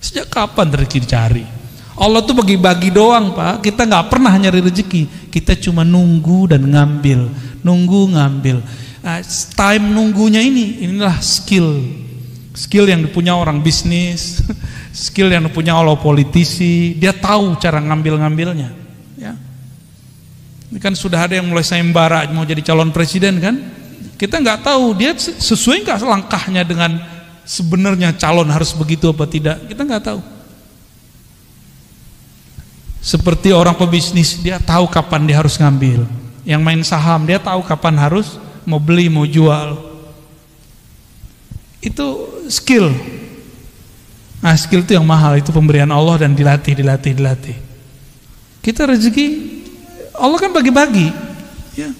Sejak kapan rezeki dicari? Allah tuh bagi-bagi doang, Pak. Kita nggak pernah nyari rezeki. Kita cuma nunggu dan ngambil, nunggu ngambil. Nah, time nunggunya inilah skill yang dipunya orang bisnis, skill yang dipunya oleh politisi. Dia tahu cara ngambilnya. Ya. Ini kan sudah ada yang mulai sayembara mau jadi calon presiden kan? Kita nggak tahu dia sesuai nggak langkahnya dengan sebenarnya calon harus begitu apa tidak. Kita nggak tahu. Seperti orang pebisnis, dia tahu kapan dia harus ngambil. Yang main saham, dia tahu kapan harus mau beli, mau jual. Itu skill. Nah, skill itu yang mahal, itu pemberian Allah dan dilatih. Kita rezeki, Allah kan bagi-bagi. Ya.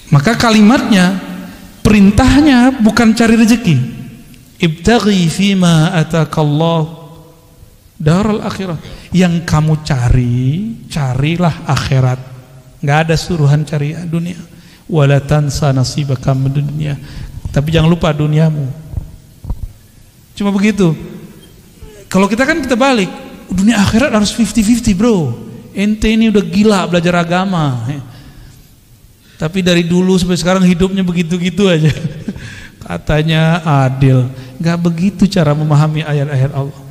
Maka kalimatnya, perintahnya bukan cari rezeki. Ibtaghi fima atakallahu daral akhirah. Yang kamu carilah akhirat. Nggak ada suruhan cari dunia. Wala tansa nasibaka minad dunya. Tapi jangan lupa duniamu. Cuma begitu. Kalau kita balik, dunia akhirat harus 50-50, bro. Ente ini udah gila belajar agama. Tapi dari dulu sampai sekarang hidupnya begitu-gitu aja. Katanya adil. Nggak begitu cara memahami ayat-ayat Allah.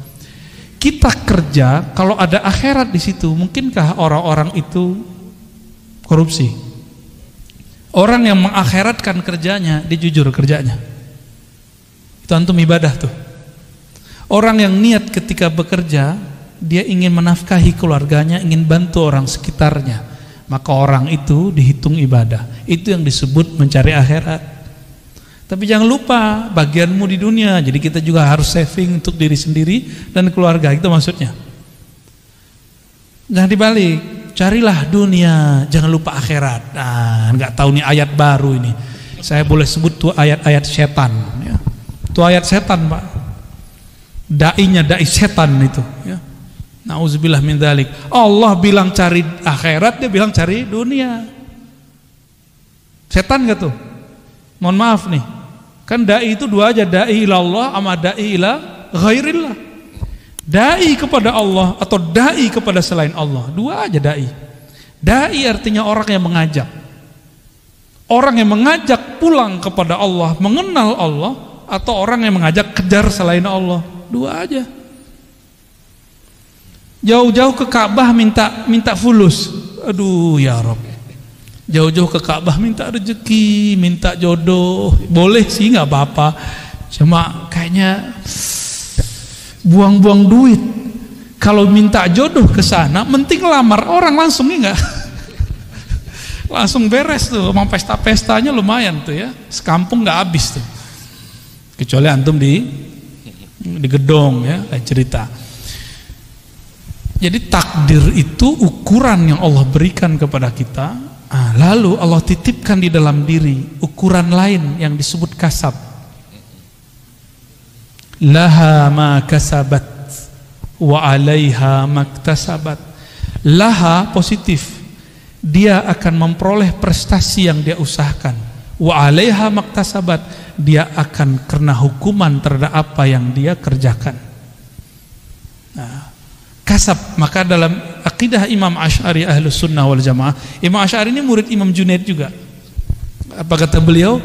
Kita kerja, kalau ada akhirat di situ, mungkinkah orang-orang itu korupsi? Orang yang mengakhiratkan kerjanya, dia jujur kerjanya. Itu antum ibadah tuh. Orang yang niat ketika bekerja, dia ingin menafkahi keluarganya, ingin bantu orang sekitarnya, maka orang itu dihitung ibadah. Itu yang disebut mencari akhirat. Tapi jangan lupa bagianmu di dunia. Jadi kita juga harus saving untuk diri sendiri dan keluarga. Itu maksudnya. Jangan dibalik. Carilah dunia, jangan lupa akhirat. Nah, nggak tahu nih ayat baru ini. Saya boleh sebut tuh ayat-ayat setan. Ya. Tuh ayat setan, Pak. Dai setan itu. Ya. Nauzubillah min dzalik. Allah bilang cari akhirat, dia bilang cari dunia. Setan nggak tuh? Mohon maaf nih. Kan dai itu dua aja, dai ilallah sama dai ila ghairillah. Dai kepada Allah atau dai kepada selain Allah, dua aja dai. Dai artinya orang yang mengajak. Orang yang mengajak pulang kepada Allah, mengenal Allah, atau orang yang mengajak kejar selain Allah, dua aja. Jauh-jauh ke Ka'bah minta fulus. Aduh ya Rabb. Jauh-jauh ke Ka'bah minta rezeki, minta jodoh, boleh sih nggak apa-apa. Cuma kayaknya buang-buang duit. Kalau minta jodoh ke sana, penting lamar orang langsung enggak? Langsung beres tuh, emang pesta-pestanya lumayan tuh ya, sekampung nggak habis tuh. Kecuali antum di gedong ya, kayak cerita. Jadi takdir itu ukuran yang Allah berikan kepada kita. Lalu Allah titipkan di dalam diri ukuran lain yang disebut kasab. Laha ma kasabat wa 'alaiha maktasabat. Laha positif, dia akan memperoleh prestasi yang dia usahakan. Wa 'alaiha maktasabat, dia akan kena hukuman terhadap apa yang dia kerjakan. Nah, kasab. Maka dalam akidah Imam Asy'ari Ahlus Sunnah wal Jamaah, Imam Asy'ari ini murid Imam Junaid juga. Apa kata beliau?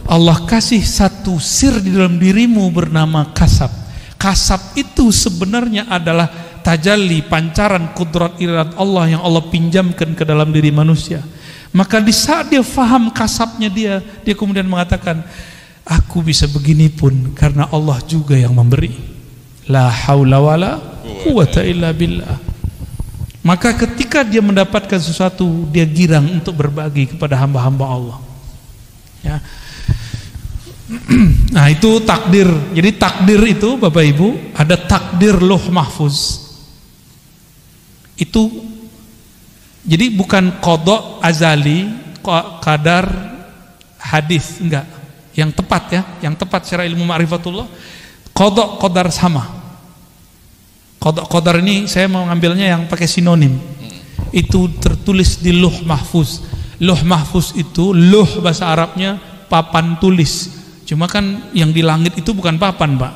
Allah kasih satu sir di dalam dirimu bernama kasab. Kasab itu sebenarnya adalah tajalli, pancaran kudrat iradat Allah yang Allah pinjamkan ke dalam diri manusia. Maka di saat dia faham kasabnya dia kemudian mengatakan, aku bisa begini pun karena Allah juga yang memberi. La haula wala quwata illa billah. Maka ketika dia mendapatkan sesuatu, dia girang untuk berbagi kepada hamba-hamba Allah. Ya. Nah, itu takdir. Jadi takdir itu Bapak Ibu, ada takdir Lauh Mahfuz. Itu jadi bukan qada azali, qadar hadis, enggak. Yang tepat ya, yang tepat secara ilmu ma'rifatullah, qada qadar sama. Qada qadar ini saya mau ngambilnya yang pakai sinonim. Itu tertulis di Lauh Mahfuz. Lauh Mahfuz itu, lauh bahasa Arabnya papan tulis. Cuma kan yang di langit itu bukan papan, Pak.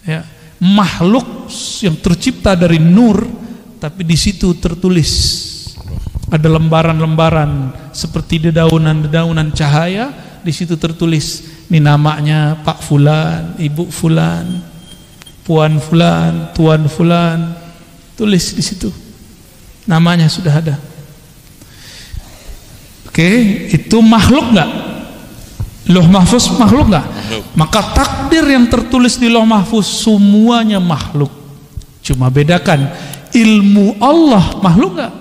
Ya, makhluk yang tercipta dari nur, tapi di situ tertulis ada lembaran-lembaran seperti dedaunan-dedaunan cahaya. Di situ tertulis, ini namanya Pak Fulan, Ibu Fulan, Puan Fulan, Tuan Fulan. Tulis di situ, namanya sudah ada. Oke, itu makhluk nggak? Lauh Mahfuz makhluk nggak? Maka takdir yang tertulis di Lauh Mahfuz semuanya makhluk. Cuma bedakan, ilmu Allah makhluk nggak?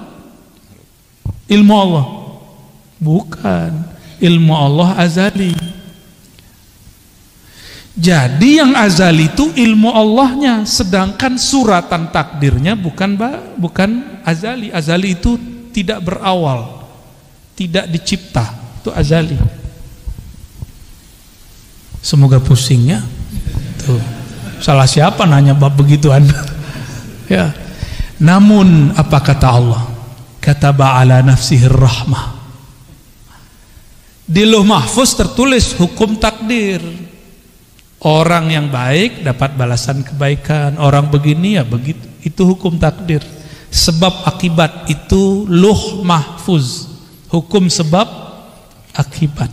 Ilmu Allah bukan. Ilmu Allah azali. Jadi yang azali itu ilmu Allahnya, sedangkan suratan takdirnya bukan azali. Azali itu tidak berawal, tidak dicipta, itu azali. Semoga pusingnya. Tuh. Salah siapa nanya bab begituan? Ya. Namun apa kata Allah? Kataba ala nafsihi rahmah. Di Lauh Mahfuz tertulis hukum takdir. Orang yang baik dapat balasan kebaikan, orang begini ya begitu. Itu hukum takdir. Sebab akibat itu Lauh Mahfuz. Hukum sebab akibat.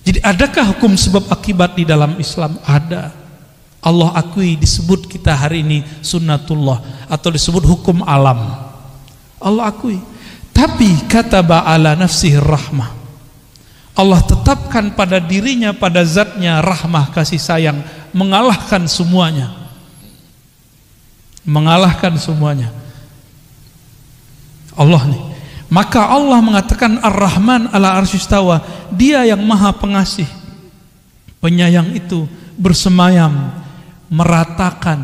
Jadi adakah hukum sebab akibat di dalam Islam? Ada. Allah akui, disebut kita hari ini sunnatullah atau disebut hukum alam. Allah akui. Tapi kataba ala nafsihi rahmah. Allah tetapkan pada dirinya, pada zatnya rahmah, kasih sayang, mengalahkan semuanya. Mengalahkan semuanya. Allah nih. Maka Allah mengatakan Ar-Rahman ala arsyistawa, dia yang maha pengasih, penyayang itu bersemayam, meratakan,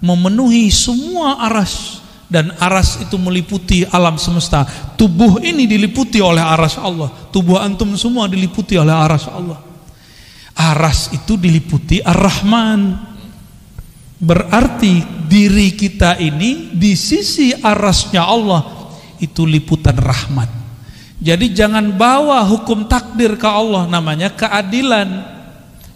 memenuhi semua aras. Dan aras itu meliputi alam semesta. Tubuh ini diliputi oleh aras Allah. Tubuh antum semua diliputi oleh aras Allah. Aras itu diliputi Ar-Rahman. Berarti diri kita ini di sisi arasnya Allah itu liputan rahmat. Jadi jangan bawa hukum takdir ke Allah, namanya keadilan.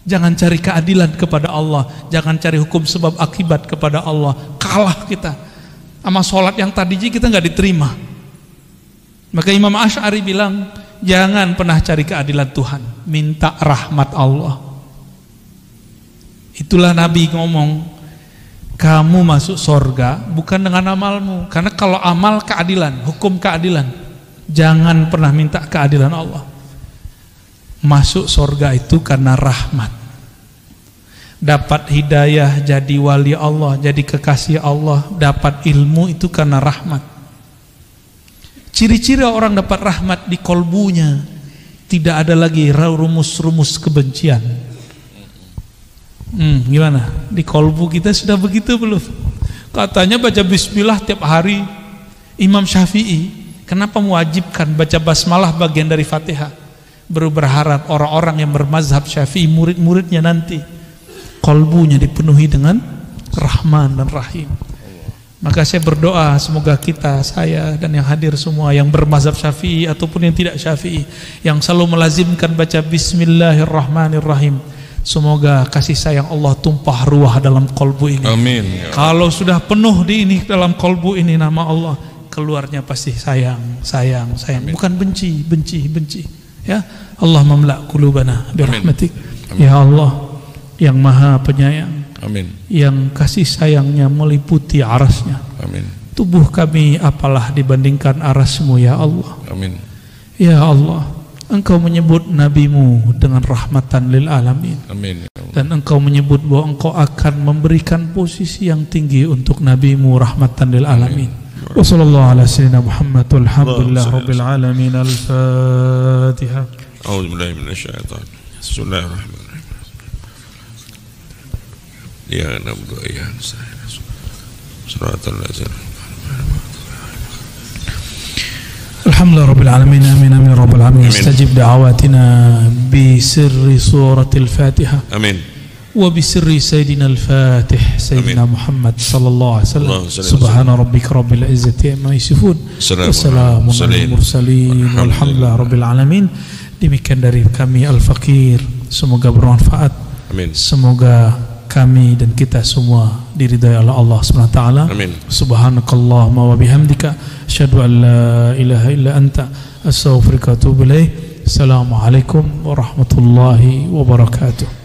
Jangan cari keadilan kepada Allah, jangan cari hukum sebab akibat kepada Allah. Kalah kita. Sama sholat yang tadi kita nggak diterima. Maka Imam Asy'ari bilang, jangan pernah cari keadilan Tuhan, minta rahmat Allah. Itulah Nabi ngomong, kamu masuk sorga bukan dengan amalmu. Karena kalau amal keadilan, hukum keadilan, jangan pernah minta keadilan Allah. Masuk sorga itu karena rahmat. dapat hidayah, jadi wali Allah, jadi kekasih Allah, dapat ilmu itu karena rahmat. Ciri-ciri orang dapat rahmat di kolbunya, tidak ada lagi rumus-rumus kebencian. Gimana? Di kolbu kita sudah begitu belum? Katanya baca bismillah tiap hari. Imam Syafi'i kenapa mewajibkan baca basmalah bagian dari Fatihah? Baru berharap orang-orang yang bermazhab Syafi'i, murid-muridnya nanti kolbunya dipenuhi dengan Rahman dan Rahim. Maka saya berdoa semoga kita, saya dan yang hadir semua yang bermazhab Syafi'i ataupun yang tidak Syafi'i, yang selalu melazimkan baca Bismillahirrahmanirrahim, semoga kasih sayang Allah tumpah ruah dalam kolbu ini. Amin. Kalau sudah penuh di ini dalam kolbu ini nama Allah, keluarnya pasti sayang, sayang, sayang. Bukan benci, benci, benci. Ya, Allah mamla qulubana birahmatik. Ya Allah yang Maha Penyayang. Amin. Yang kasih sayangnya meliputi arasnya. Amin. Tubuh kami apalah dibandingkan arasmu ya Allah. Amin. Ya Allah, Engkau menyebut nabimu dengan rahmatan lil alamin. Amin. Dan Engkau menyebut bahwa Engkau akan memberikan posisi yang tinggi untuk nabimu rahmatan lil alamin. Wa sallallahu ala sayyidina Muhammad walhamdulillah rabbil alamin. Al-Fatihah. A'udzu billahi minasyaitonir rajim. Bismillahirrahmanirrahim. Ya nabdu ya nasta'in. Shiratal ladzina Alhamdulillah rabbil alamin. Amin amin rabbil alamin. Istajib da'awatina bi sirri suratil Fatihah. Amin. Wa bi sirri sayyidina al-Fatih sayyidina Muhammad sallallahu alaihi wasallam. Subhana rabbika rabbil izzati amma yasifun. Wassalamun alal mursalin. Walhamdulillah rabbil alamin. Demikian dari kami Al-Fakir. Semoga bermanfaat. Amin. Semoga kami dan kita semua diridai oleh Allah Subhanahu wa taala. Amin. Subhanakallahumma wa bihamdika asyhadu an la ilaha illa anta astaghfiruka wa atubu ilaik. Assalamualaikum warahmatullahi wabarakatuh.